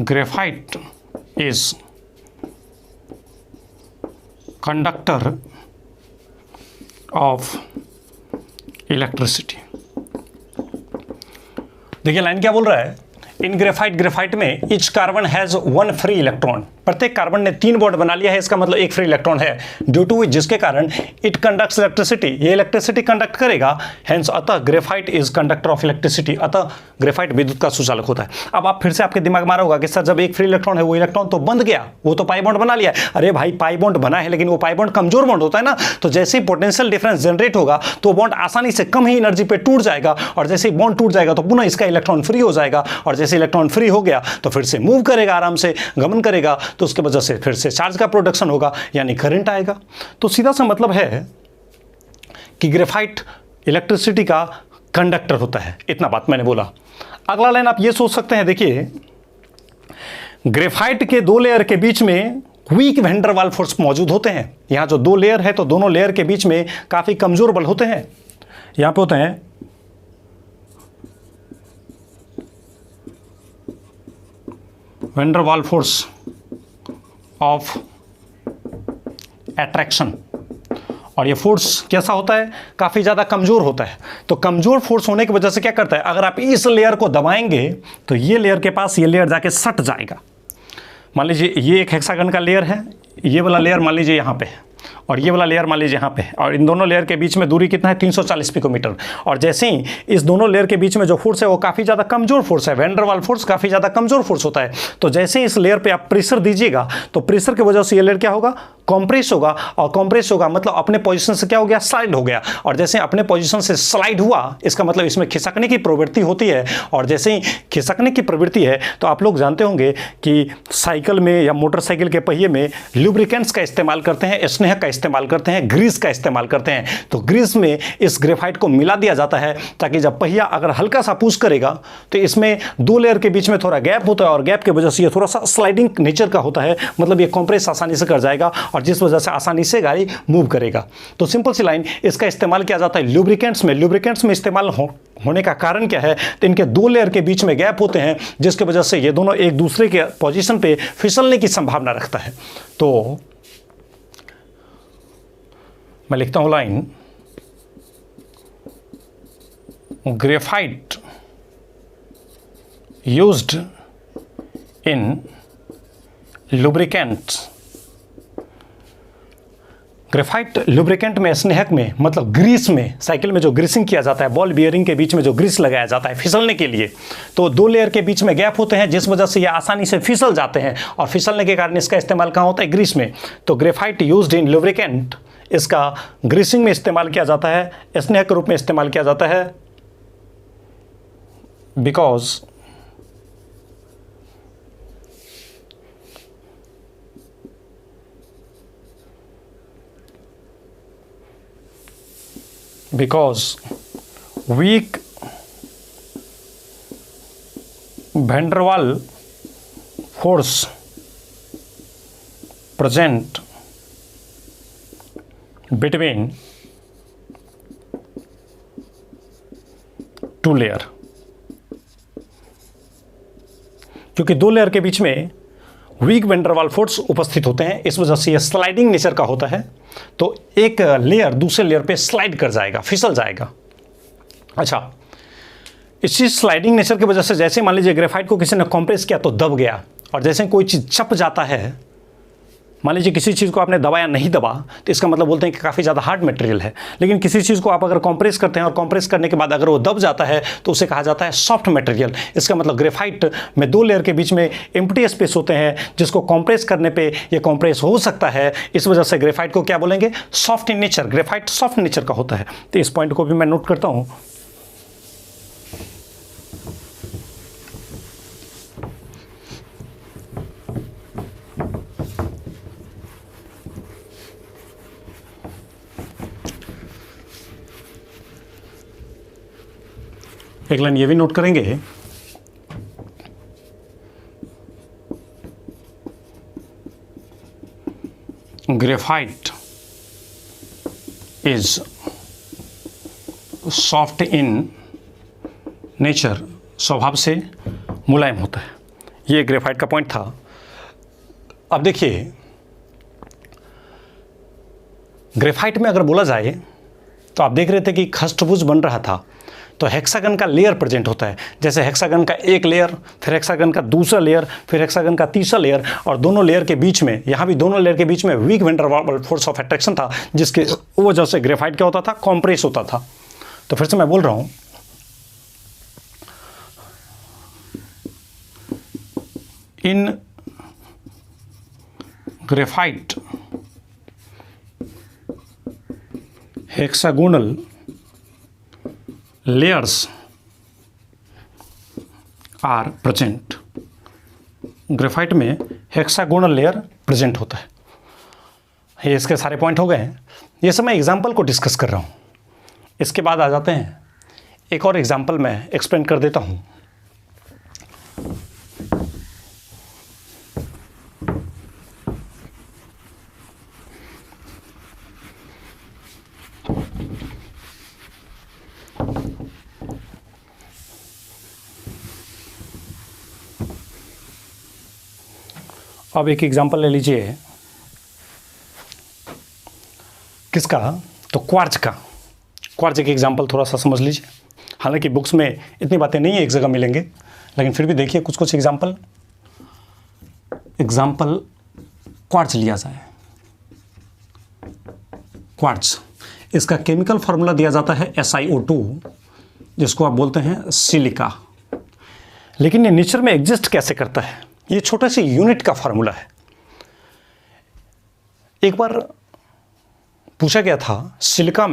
graphite is conductor of electricity. देखिए लाइन क्या बोल रहा है? इन ग्रेफाइट में each carbon has 1 free electron. प्रत्येक कार्बन ने 3 बॉन्ड बना लिया है, इसका मतलब एक फ्री इलेक्ट्रॉन है, ड्यू टू जिसके कारण इट कंडक्ट्स इलेक्ट्रिसिटी, ये इलेक्ट्रिसिटी कंडक्ट करेगा। हेंस अतः graphite is conductor of electricity, अतः ग्रेफाइट विद्युत का सुचालक होता है। अब आप फिर से आपके दिमाग में आ रहा होगा कि सर जब एक फ्री इलेक्ट्रॉन है, वो इलेक्ट्रॉन तो बंद गया, वो तो पाई बॉन्ड बना लिया। अरे भाई पाई बॉन्ड बना है, लेकिन वो पाई बॉन्ड कमजोर बॉन्ड होता है ना, तो जैसे ही पोटेंशियल डिफरेंस जनरेट होगा तो बॉन्ड आसानी से कम ही एनर्जी पे टूट जाएगा, और जैसे ही बॉन्ड टूट जाएगा तो पुनः इसका इलेक्ट्रॉन फ्री हो जाएगा, और जैसे इलेक्ट्रॉन फ्री हो गया तो फिर से मूव करेगा, आराम से गमन करेगा, तो उसके वजह से फिर से चार्ज का प्रोडक्शन होगा, यानी करंट आएगा। तो सीधा सा मतलब है कि ग्रेफाइट इलेक्ट्रिसिटी का कंडक्टर होता है। इतना बात मैंने बोला। अगला लाइन आप ये सोच सकते हैं, देखिए ग्रेफाइट के 2 लेयर के बीच में वीक वैन डर वाल फोर्स मौजूद होते हैं। यहां जो 2 लेयर है तो दोनों लेयर के बीच में काफी कमजोर बल होते हैं। यहां पे होते हैं वैन डर वाल फोर्स ऑफ अट्रैक्शन, और ये फोर्स कैसा होता है, काफ़ी ज़्यादा कमज़ोर होता है। तो कमज़ोर फोर्स होने की वजह से क्या करता है, अगर आप इस लेयर को दबाएंगे तो ये लेयर के पास ये लेयर जाके सट जाएगा। मान लीजिए ये एक हेक्सागन का लेयर है, ये वाला लेयर मान लीजिए यहाँ पे है, और ये वाला लेयर मान लीजिए यहाँ पे है, और इन दोनों लेयर के बीच में दूरी कितना है, 340 पिकोमीटर। और जैसे ही इस दोनों लेयर के बीच में जो फोर्स है वो काफ़ी ज़्यादा कमज़ोर फोर्स है, वैन डर वाल फोर्स काफ़ी ज़्यादा कमज़ोर फोर्स होता है। तो जैसे ही इस लेयर पे आप प्रेशर दीजिएगा तो प्रेशर की वजह से ये लेयर क्या होगा, कॉम्प्रेस होगा, और कॉम्प्रेस होगा मतलब अपने पोजीशन से क्या हो गया, स्लाइड हो गया। और जैसे अपने पोजीशन से स्लाइड हुआ इसका मतलब इसमें खिसकने की प्रवृत्ति होती है, और जैसे ही खिसकने की प्रवृत्ति है तो आप लोग जानते होंगे कि साइकिल में या मोटरसाइकिल के पहिए में लुब्रिकेंट्स का इस्तेमाल करते हैं, स्नेह का इस्तेमाल करते हैं, ग्रीस का इस्तेमाल करते हैं। तो ग्रीस में इस ग्रेफाइट को मिला दिया जाता है ताकि जब पहिया अगर हल्का सा पुश करेगा तो इसमें दो लेयर के बीच में थोड़ा गैप होता है, और गैप की वजह से ये थोड़ा सा स्लाइडिंग नेचर का होता है, मतलब ये कॉम्प्रेस आसानी से कर जाएगा और जिस वजह से आसानी से गाड़ी मूव करेगा। तो सिंपल सी लाइन, इसका इस्तेमाल किया जाता है लुब्रिकेंट्स में। लुब्रिकेंट्स में इस्तेमाल होने का कारण क्या है, तो इनके दो लेयर के बीच में गैप होते हैं जिसकी वजह से ये दोनों एक दूसरे के पोजीशन पे फिसलने की संभावना रखता है। तो मैं लिखता हूं line, graphite used in lubricants. Graphite lubricant में, स्नेहक में, मतलब ग्रीस में, साइकिल में जो ग्रीसिंग किया जाता है, बॉल बियरिंग के बीच में जो ग्रीस लगाया जाता है फिसलने के लिए, तो दो लेयर के बीच में गैप होते हैं जिस वजह से ये आसानी से फिसल जाते हैं, और फिसलने के कारण इसका इस्तेमाल कहाँ होता है, ग्रीस में। तो ग्रेफाइट यूज्ड इन लुब्रिकेंट, इसका ग्रीसिंग में इस्तेमाल किया जाता है, स्नेहक के रूप में इस्तेमाल किया जाता है, because weak van der Waal force present between two layer। क्योंकि दो लेयर के बीच में वीक वैन डर वाल फोर्स उपस्थित होते हैं, इस वजह से यह स्लाइडिंग नेचर का होता है, तो एक लेयर दूसरे लेयर पे स्लाइड कर जाएगा, फिसल जाएगा। अच्छा, इसी स्लाइडिंग नेचर की वजह से जैसे मान लीजिए ग्रेफाइट को किसी ने कॉम्प्रेस किया तो दब गया, और जैसे कोई चीज़ चप जाता है, मान लीजिए किसी चीज़ को आपने दबाया नहीं दबा, तो इसका मतलब बोलते हैं कि काफ़ी ज़्यादा हार्ड मटेरियल है। लेकिन किसी चीज़ को आप अगर कॉम्प्रेस करते हैं और कॉम्प्रेस करने के बाद अगर वो दब जाता है तो उसे कहा जाता है सॉफ्ट मटेरियल। इसका मतलब ग्रेफाइट में दो लेयर के बीच में एम्प्टी स्पेस होते हैं जिसको कॉम्प्रेस करने पर ये कॉम्प्रेस हो सकता है, इस वजह से ग्रेफाइट को क्या बोलेंगे, soft in nature. Graphite soft nature का होता है। तो इस पॉइंट को भी मैं नोट करता हूँ। एक लाइन ये भी नोट करेंगे, graphite is soft in nature, स्वभाव से मुलायम होता है। ये ग्रेफाइट का पॉइंट था। अब देखिए, ग्रेफाइट में अगर बोला जाए तो आप देख रहे थे कि खष्टभुज बन रहा था, तो हेक्सागन का लेयर प्रेजेंट होता है। जैसे हेक्सागन का एक लेयर, फिर हेक्सागन का दूसरा लेयर, फिर हेक्सागन का तीसरा लेयर, और दोनों लेयर के बीच में, यहाँ भी दोनों लेयर के बीच में वीक वैन डर वाल फोर्स ऑफ अट्रैक्शन था, जिसके वजह से ग्रेफाइट क्या होता था, कॉम्प्रेस होता था। तो फिर से मैं बोल रहा हूँ, in graphite hexagonal layers are present। Graphite में हेक्सागोनल लेयर प्रेजेंट होता है। ये इसके सारे पॉइंट हो गए हैं। ये सब मैं एग्जाम्पल को डिस्कस कर रहा हूँ। इसके बाद आ जाते हैं, एक और एग्जाम्पल मैं एक्सप्लेन कर देता हूँ। अब एक एग्जांपल ले लीजिए, किसका? तो क्वार्ज का। क्वार्ज एक एग्जाम्पल थोड़ा सा समझ लीजिए। हालांकि बुक्स में इतनी बातें नहीं है, एक जगह मिलेंगे, लेकिन फिर भी देखिए कुछ कुछ एग्जाम्पल क्वार्ज लिया जाए। क्वार्ज, इसका केमिकल फार्मूला दिया जाता है SiO2, जिसको आप बोलते हैं सिलिका। लेकिन ये नेचर में एग्जिस्ट कैसे करता है? ये छोटे से यूनिट का फार्मूला है। एक बार पूछा गया था सिलिका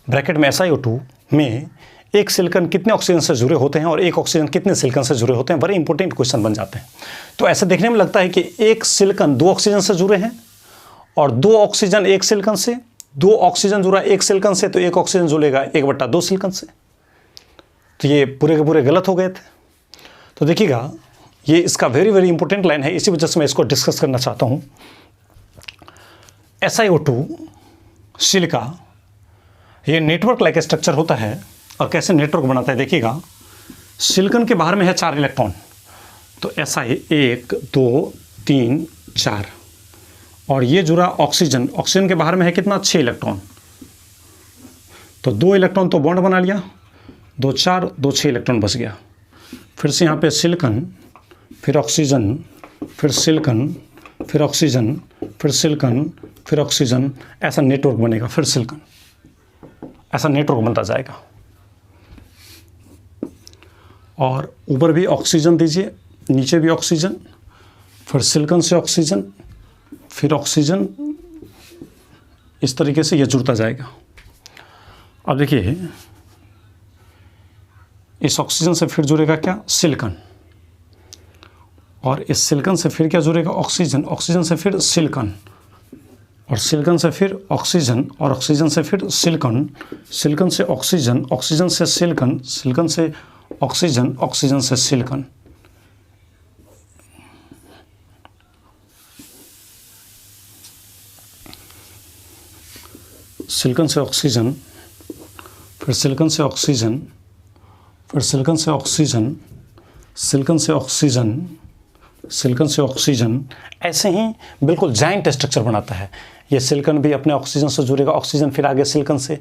ब्रैकेट में SiO2 में एक सिलिकॉन कितने ऑक्सीजन से जुड़े होते हैं और एक ऑक्सीजन कितने सिलिकॉन से जुड़े होते हैं। बड़े इंपॉर्टेंट क्वेश्चन बन जाते हैं। तो ऐसे देखने में लगता है कि एक सिलिकॉन 2 ऑक्सीजन से जुड़े हैं और 2 ऑक्सीजन एक सिलिकॉन से, 2 ऑक्सीजन जुड़ा एक सिलिकॉन से, तो एक ऑक्सीजन जुड़ेगा 1/2 सिलिकॉन से। तो ये पूरे के पूरे गलत हो गए थे। तो देखिएगा, ये इसका वेरी वेरी इंपॉर्टेंट लाइन है, इसी वजह से मैं इसको डिस्कस करना चाहता हूँ। SiO2 सिलिका, ये नेटवर्क लाइक स्ट्रक्चर होता है। और कैसे नेटवर्क बनाता है देखिएगा, सिलिकॉन के बाहर में है 4 इलेक्ट्रॉन, तो Si 1 2 3 4, और ये जुड़ा ऑक्सीजन के बाहर में है कितना? 6 इलेक्ट्रॉन। तो 2 इलेक्ट्रॉन तो बॉन्ड बना लिया, 2 4 2 6 इलेक्ट्रॉन बच गया। फिर से यहाँ पे सिलिकॉन, फिर ऑक्सीजन, फिर सिलिकॉन, फिर ऑक्सीजन, फिर सिलिकॉन, फिर ऑक्सीजन, ऐसा नेटवर्क बनेगा। फिर सिलिकॉन, ऐसा नेटवर्क बनता जाएगा। और ऊपर भी ऑक्सीजन दीजिए, नीचे भी ऑक्सीजन, फिर सिलिकॉन से ऑक्सीजन, फिर ऑक्सीजन, इस तरीके से ये जुड़ता जाएगा। अब देखिए, इस ऑक्सीजन से फिर जुड़ेगा क्या? सिलिकॉन, और इस सिलिकॉन से फिर क्या जुड़ेगा? ऑक्सीजन से फिर सिलिकॉन, और सिलिकॉन से फिर ऑक्सीजन, और ऑक्सीजन से फिर सिलिकॉन से ऑक्सीजन से सिलिकॉन से ऑक्सीजन से सिलिकॉन। सिलिकॉन से ऑक्सीजन, फिर सिलिकॉन से ऑक्सीजन, फिर सिलिकॉन से ऑक्सीजन, सिलिकॉन से ऑक्सीजन, ऐसे ही बिल्कुल जाइंट स्ट्रक्चर बनाता है। ये सिलिकॉन भी अपने ऑक्सीजन से जुड़ेगा, ऑक्सीजन फिर आगे सिलिकॉन से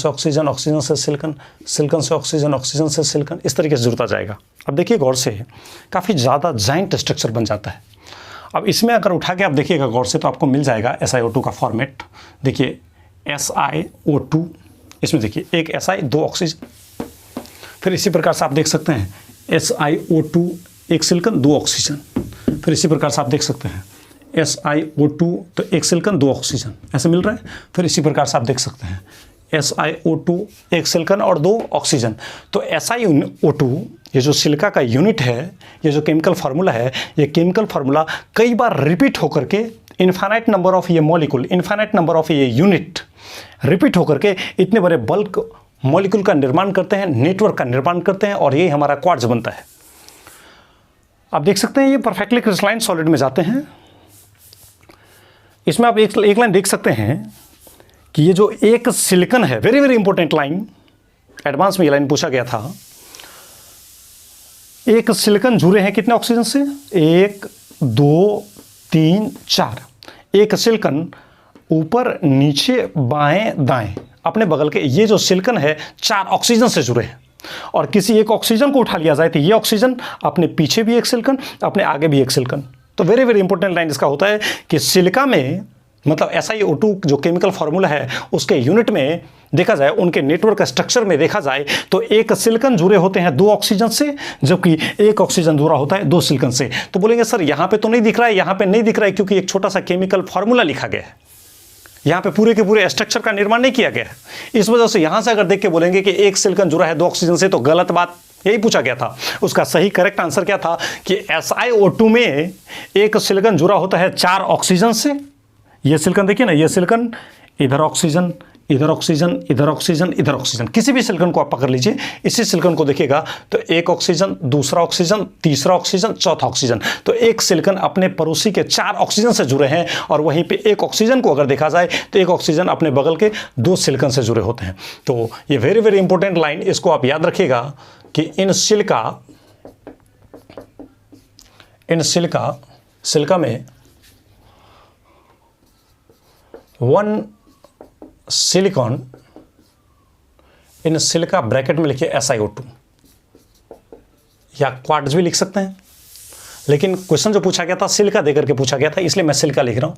ऑक्सीजन, ऑक्सीजन से सिलिकॉन से ऑक्सीजन से सिलिकॉन, इस तरीके से जुड़ता जाएगा। अब देखिए गौर से, काफ़ी ज़्यादा जाइंट स्ट्रक्चर बन जाता है। अब इसमें अगर उठा के आप देखिएगा गौर से, तो आपको मिल जाएगा SiO2 का फॉर्मेट। देखिए SiO2, इसमें देखिए एक Si 2 ऑक्सीजन, फिर इसी प्रकार से आप देख सकते हैं SiO2 एक सिलिकॉन 2 ऑक्सीजन, फिर इसी प्रकार से आप देख सकते हैं SiO2 तो एक सिलिकॉन 2 ऑक्सीजन, ऐसे मिल रहा है। फिर इसी प्रकार से आप देख सकते हैं SiO2 एक सिलिकॉन और 2 ऑक्सीजन। तो SiO2 ये जो सिलिका का यूनिट है, ये जो केमिकल फार्मूला है, ये केमिकल फार्मूला कई बार रिपीट होकर के इन्फाइनाइट नंबर ऑफ ये मॉलिक्यूल, इन्फाइनाइट नंबर ऑफ ये यूनिट रिपीट होकर के इतने बड़े बल्क मॉलिक्यूल का निर्माण करते हैं, नेटवर्क का निर्माण करते हैं, और यही हमारा क्वार्ट्ज बनता है। आप देख सकते हैं ये परफेक्टली क्रिस्टलाइन सॉलिड में जाते हैं। इसमें आप एक लाइन देख सकते हैं कि ये जो एक सिलिकॉन है, very very important line, advance में ये लाइन पूछा गया था। एक सिलिकॉन जुड़े हैं कितने ऑक्सीजन से? 1 2 3 4। एक सिलिकॉन ऊपर नीचे बाएं दाएं अपने बगल के, ये जो सिलिकॉन है 4 ऑक्सीजन से जुड़े हैं। और किसी एक ऑक्सीजन को उठा लिया जाए तो ये ऑक्सीजन, अपने पीछे भी एक सिलिकॉन, अपने आगे भी एक सिलिकॉन। तो वेरी वेरी इंपॉर्टेंट लाइन इसका होता है कि सिलिका में, मतलब SiO2 जो केमिकल फार्मूला है उसके यूनिट में देखा जाए, उनके नेटवर्क स्ट्रक्चर में देखा जाए, तो एक सिलिकॉन जुड़े होते हैं 2 ऑक्सीजन से, जबकि एक ऑक्सीजन जुड़ा होता है 2 सिलिकॉन से। तो बोलेंगे सर यहाँ पे तो नहीं दिख रहा है, यहाँ पे नहीं दिख रहा है, क्योंकि एक छोटा सा केमिकल फार्मूला लिखा गया है, यहाँ पे पूरे के पूरे स्ट्रक्चर का निर्माण नहीं किया गया है। इस वजह से यहाँ से अगर देख के बोलेंगे कि एक सिलिकॉन जुड़ा है 2 ऑक्सीजन से, तो गलत बात। यही पूछा गया था। उसका सही करेक्ट आंसर क्या था कि SiO2 में एक सिलिकॉन जुड़ा होता है 4 ऑक्सीजन से। ये सिलिकॉन देखिए ना, ये सिलिकॉन, इधर ऑक्सीजन, इधर ऑक्सीजन, इधर ऑक्सीजन, इधर ऑक्सीजन, किसी भी सिलिकॉन को आप पकड़ लीजिए, इसी सिलिकॉन को देखिएगा तो एक ऑक्सीजन, दूसरा ऑक्सीजन, तीसरा ऑक्सीजन, चौथा ऑक्सीजन। तो एक सिलिकॉन अपने पड़ोसी के 4 ऑक्सीजन से जुड़े हैं, और वहीं पे एक ऑक्सीजन को अगर देखा जाए तो एक ऑक्सीजन अपने बगल के 2 सिलिकॉन से जुड़े होते हैं। तो ये वेरी वेरी इंपॉर्टेंट लाइन, इसको आप याद रखिएगा कि इन सिलिका में 1 सिलिकॉन इन सिलिका ब्रैकेट में लिखिए SiO2, या क्वार्ट्ज भी लिख सकते हैं, लेकिन क्वेश्चन जो पूछा गया था सिलिका देकर के पूछा गया था, इसलिए मैं सिलिका लिख रहा हूं।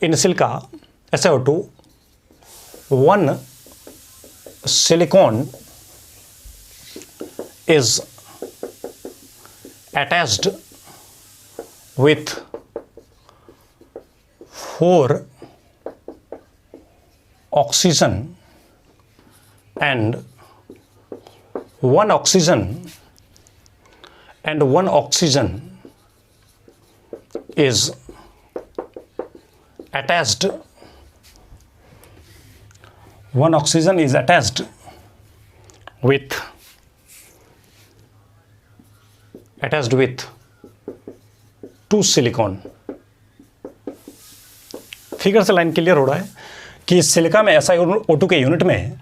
In silica SiO2 1 silicon is attached with 4 oxygen and 1 oxygen is attached. 1 oxygen is attached with 2 silicon. Figure से लाइन क्लियर हो रहा है कि सिलिका में SiO2 के यूनिट में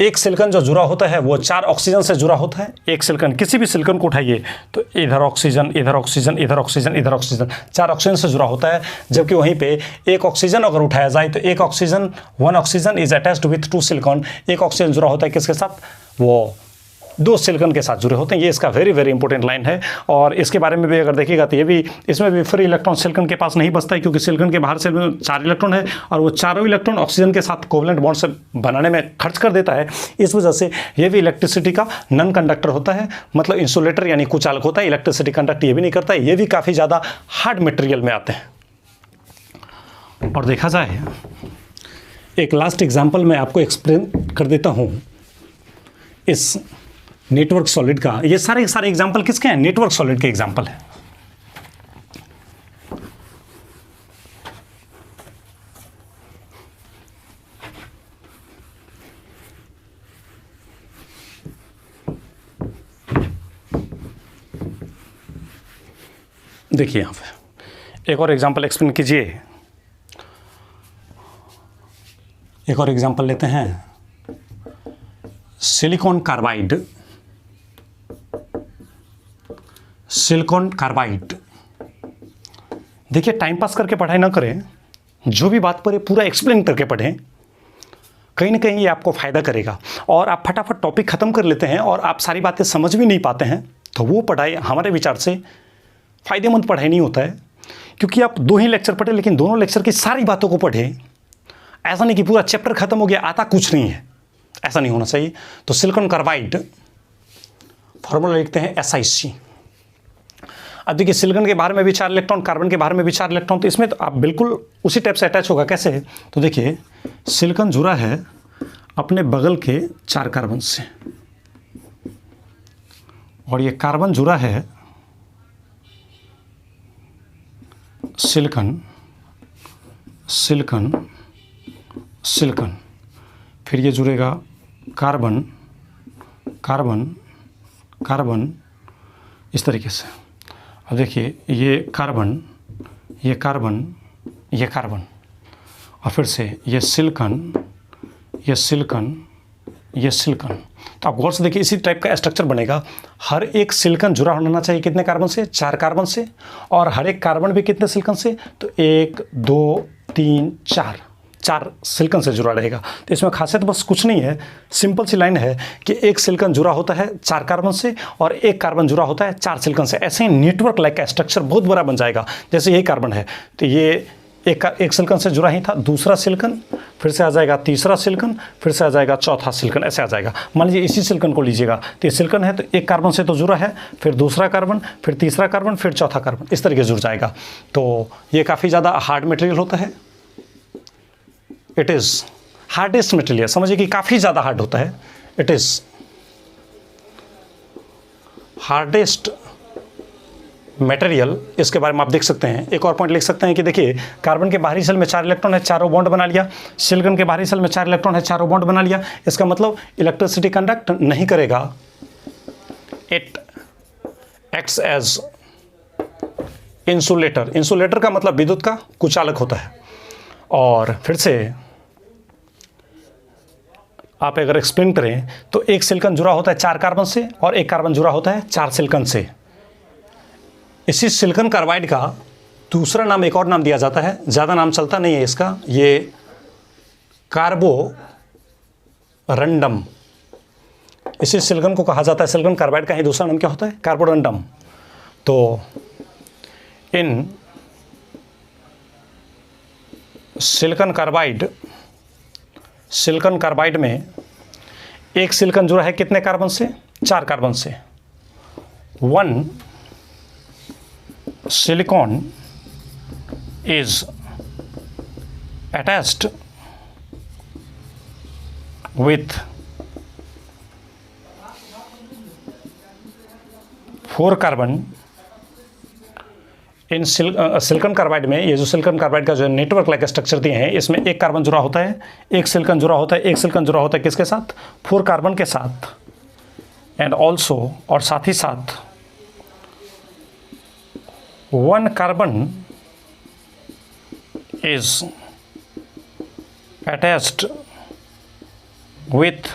एक सिलिकॉन जो जुड़ा होता है वो 4 ऑक्सीजन से जुड़ा होता है। एक सिलिकॉन, किसी भी सिलिकॉन को उठाइए तो इधर ऑक्सीजन, इधर ऑक्सीजन, इधर ऑक्सीजन, इधर ऑक्सीजन, 4 ऑक्सीजन से जुड़ा होता है। जबकि वहीं पे एक ऑक्सीजन अगर उठाया जाए तो 1 oxygen is attached with 2 silicon. एक ऑक्सीजन जुड़ा होता है किसके साथ? वो 2 सिलिकॉन के साथ जुड़े होते हैं। ये इसका वेरी वेरी इंपॉर्टेंट लाइन है। और इसके बारे में भी अगर देखिएगा तो ये भी, इसमें भी फ्री इलेक्ट्रॉन सिलिकॉन के पास नहीं बचता है, क्योंकि सिलिकॉन के बाहर से 4 इलेक्ट्रॉन है और वो चारों इलेक्ट्रॉन ऑक्सीजन के साथ कोवलेंट बॉन्ड से बनाने में खर्च कर देता है। इस वजह से ये भी इलेक्ट्रिसिटी का नॉन कंडक्टर होता है, मतलब इंसुलेटर यानी कुचालक होता है। इलेक्ट्रिसिटी कंडक्ट ये भी नहीं करता है। ये भी काफ़ी ज़्यादा हार्ड मटेरियल में आते हैं। और देखा जाए, एक लास्ट एग्जाम्पल मैं आपको एक्सप्लेन कर देता हूँ इस नेटवर्क सॉलिड का। ये सारे एग्जाम्पल किसके हैं? नेटवर्क सॉलिड के एग्जाम्पल है। देखिए यहां पे एक और एग्जाम्पल एक्सप्लेन कीजिए। एक और एग्जाम्पल लेते हैं, सिलिकॉन कार्बाइड। देखिए, टाइम पास करके पढ़ाई ना करें, जो भी बात पर पूरा एक्सप्लेन करके पढ़ें। कहीं ना कहीं ये आपको फ़ायदा करेगा। और आप फटाफट टॉपिक ख़त्म कर लेते हैं और आप सारी बातें समझ भी नहीं पाते हैं, तो वो पढ़ाई हमारे विचार से फ़ायदेमंद पढ़ाई नहीं होता है। क्योंकि आप 2 ही लेक्चर पढ़े, लेकिन दोनों लेक्चर की सारी बातों को पढ़ें। ऐसा नहीं कि पूरा चैप्टर ख़त्म हो गया, आता कुछ नहीं है, ऐसा नहीं होना चाहिए। तो सिलिकॉन कार्बाइड फॉर्मूला लिखते हैं SiC। अब देखिए, सिलिकॉन के बारे में भी 4 इलेक्ट्रॉन, कार्बन के बारे में भी 4 इलेक्ट्रॉन, तो इसमें तो आप बिल्कुल उसी टाइप से अटैच होगा। कैसे? तो देखिए, सिलिकॉन जुड़ा है अपने बगल के 4 कार्बन से, और ये कार्बन जुड़ा है सिलिकॉन, फिर ये जुड़ेगा कार्बन, इस तरीके से। अब देखिए, ये कार्बन, और फिर से ये सिलिकॉन। तो आप गौर से देखिए, इसी टाइप का स्ट्रक्चर बनेगा। हर एक सिलिकॉन जुड़ा होना चाहिए कितने कार्बन से? 4 कार्बन से। और हर एक कार्बन भी कितने सिलिकॉन से? तो 1 2 3 4 सिलिकॉन से जुड़ा रहेगा। तो इसमें खासियत बस कुछ नहीं है, सिंपल सी लाइन है कि एक सिलिकॉन जुड़ा होता है 4 कार्बन से और एक कार्बन जुड़ा होता है 4 सिलिकॉन से। ऐसे ही नेटवर्क लाइक का स्ट्रक्चर बहुत बड़ा बन जाएगा। जैसे यही कार्बन है तो ये एक सिलिकॉन से जुड़ा ही था, दूसरा सिलिकॉन, फिर से आ जाएगा तीसरा सिलिकॉन, फिर से आ जाएगा चौथा सिलिकॉन, ऐसे आ जाएगा। मान लीजिए इसी सिलिकॉन को लीजिएगा तो ये सिलिकॉन है, तो एक कार्बन से तो जुड़ा है, फिर दूसरा कार्बन, फिर तीसरा कार्बन, फिर चौथा कार्बन, इस तरीके से जुड़ जाएगा। तो ये काफ़ी ज़्यादा हार्ड मटेरियल होता है। इट इज़ हार्डेस्ट मटेरियल, समझिए कि काफ़ी ज़्यादा हार्ड होता है। It is hardest material. इसके बारे में आप देख सकते हैं, एक और पॉइंट लिख सकते हैं कि देखिए, कार्बन के बाहरी सेल में 4 इलेक्ट्रॉन है, चारों बॉन्ड बना लिया। सिलिकॉन के बाहरी सेल में 4 इलेक्ट्रॉन है, चारों बॉन्ड बना लिया। इसका मतलब इलेक्ट्रिसिटी कंडक्ट नहीं करेगा, it acts as insulator. Insulator का मतलब विद्युत का कुचालक होता है। और फिर से आप अगर एक्सप्लेन करें तो एक सिलिकॉन जुड़ा होता है 4 कार्बन से और एक कार्बन जुड़ा होता है 4 सिलिकॉन से। इसी सिलिकॉन कार्बाइड का दूसरा नाम, एक और नाम दिया जाता है, ज़्यादा नाम चलता नहीं है इसका, ये कार्बोरंडम। इसी सिलिकॉन को कहा जाता है, सिलिकॉन कार्बाइड का ही दूसरा नाम क्या होता है? कार्बोरंडम। तो इन सिलिकॉन कार्बाइड में एक सिलिकॉन जुड़ा है कितने कार्बन से? 4 कार्बन से। 1 silicon is attached with 4 carbon. In silicon carbide में, ये जो सिलिकॉन कार्बाइड का जो नेटवर्क लाइक स्ट्रक्चर दिए हैं, इसमें एक कार्बन जुड़ा होता है, एक सिलिकॉन जुड़ा होता है, एक सिलिकॉन जुड़ा होता है किसके साथ? 4 कार्बन के साथ। एंड ऑल्सो, और साथ ही साथ 1 carbon is attached with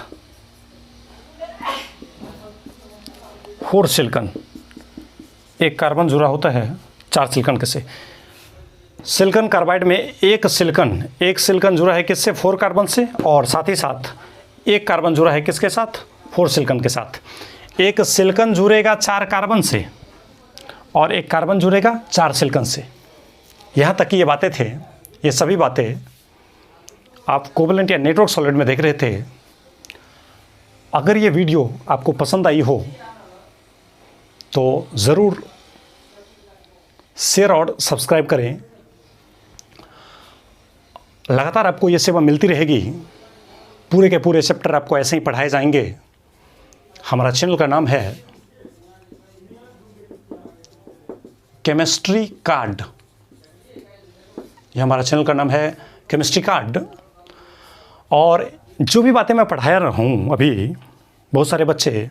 4 silicon. एक कार्बन जुड़ा होता है 4 सिलिकॉन के से। सिलिकॉन कार्बाइड में एक सिलिकॉन जुड़ा है किससे? 4 कार्बन से, और साथ ही साथ एक कार्बन जुड़ा है किसके साथ? 4 सिलिकॉन के साथ। एक सिलिकॉन जुड़ेगा 4 कार्बन से और एक कार्बन जुड़ेगा 4 सिलिकॉन से। यहाँ तक कि ये बातें थे, ये सभी बातें आप कोवलेंट या नेटवर्क सॉलिड में देख रहे थे। अगर ये वीडियो आपको पसंद आई हो तो ज़रूर शेयर और सब्सक्राइब करें। लगातार आपको ये सेवा मिलती रहेगी, पूरे के पूरे चैप्टर आपको ऐसे ही पढ़ाए जाएंगे। हमारा चैनल का नाम है केमिस्ट्री कार्ड। ये हमारा चैनल का नाम है केमिस्ट्री कार्ड। और जो भी बातें मैं पढ़ाया रहा हूँ अभी, बहुत सारे बच्चे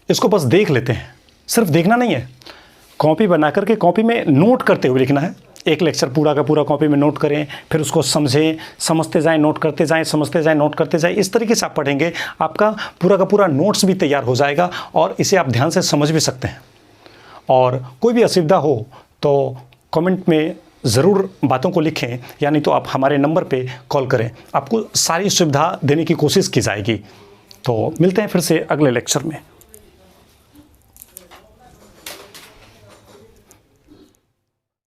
इसको बस देख लेते हैं। सिर्फ देखना नहीं है, कॉपी बना करके कॉपी में नोट करते हुए लिखना है। एक लेक्चर पूरा का पूरा कॉपी में नोट करें, फिर उसको समझें, समझते जाएं, नोट करते जाएं, समझते जाएं, नोट करते जाएं। इस तरीके से आप पढ़ेंगे, आपका पूरा का पूरा नोट्स भी तैयार हो जाएगा और इसे आप ध्यान से समझ भी सकते हैं। और कोई भी असुविधा हो तो कमेंट में ज़रूर बातों को लिखें, यानी तो आप हमारे नंबर पे कॉल करें, आपको सारी सुविधा देने की कोशिश की जाएगी। तो मिलते हैं फिर से अगले लेक्चर में।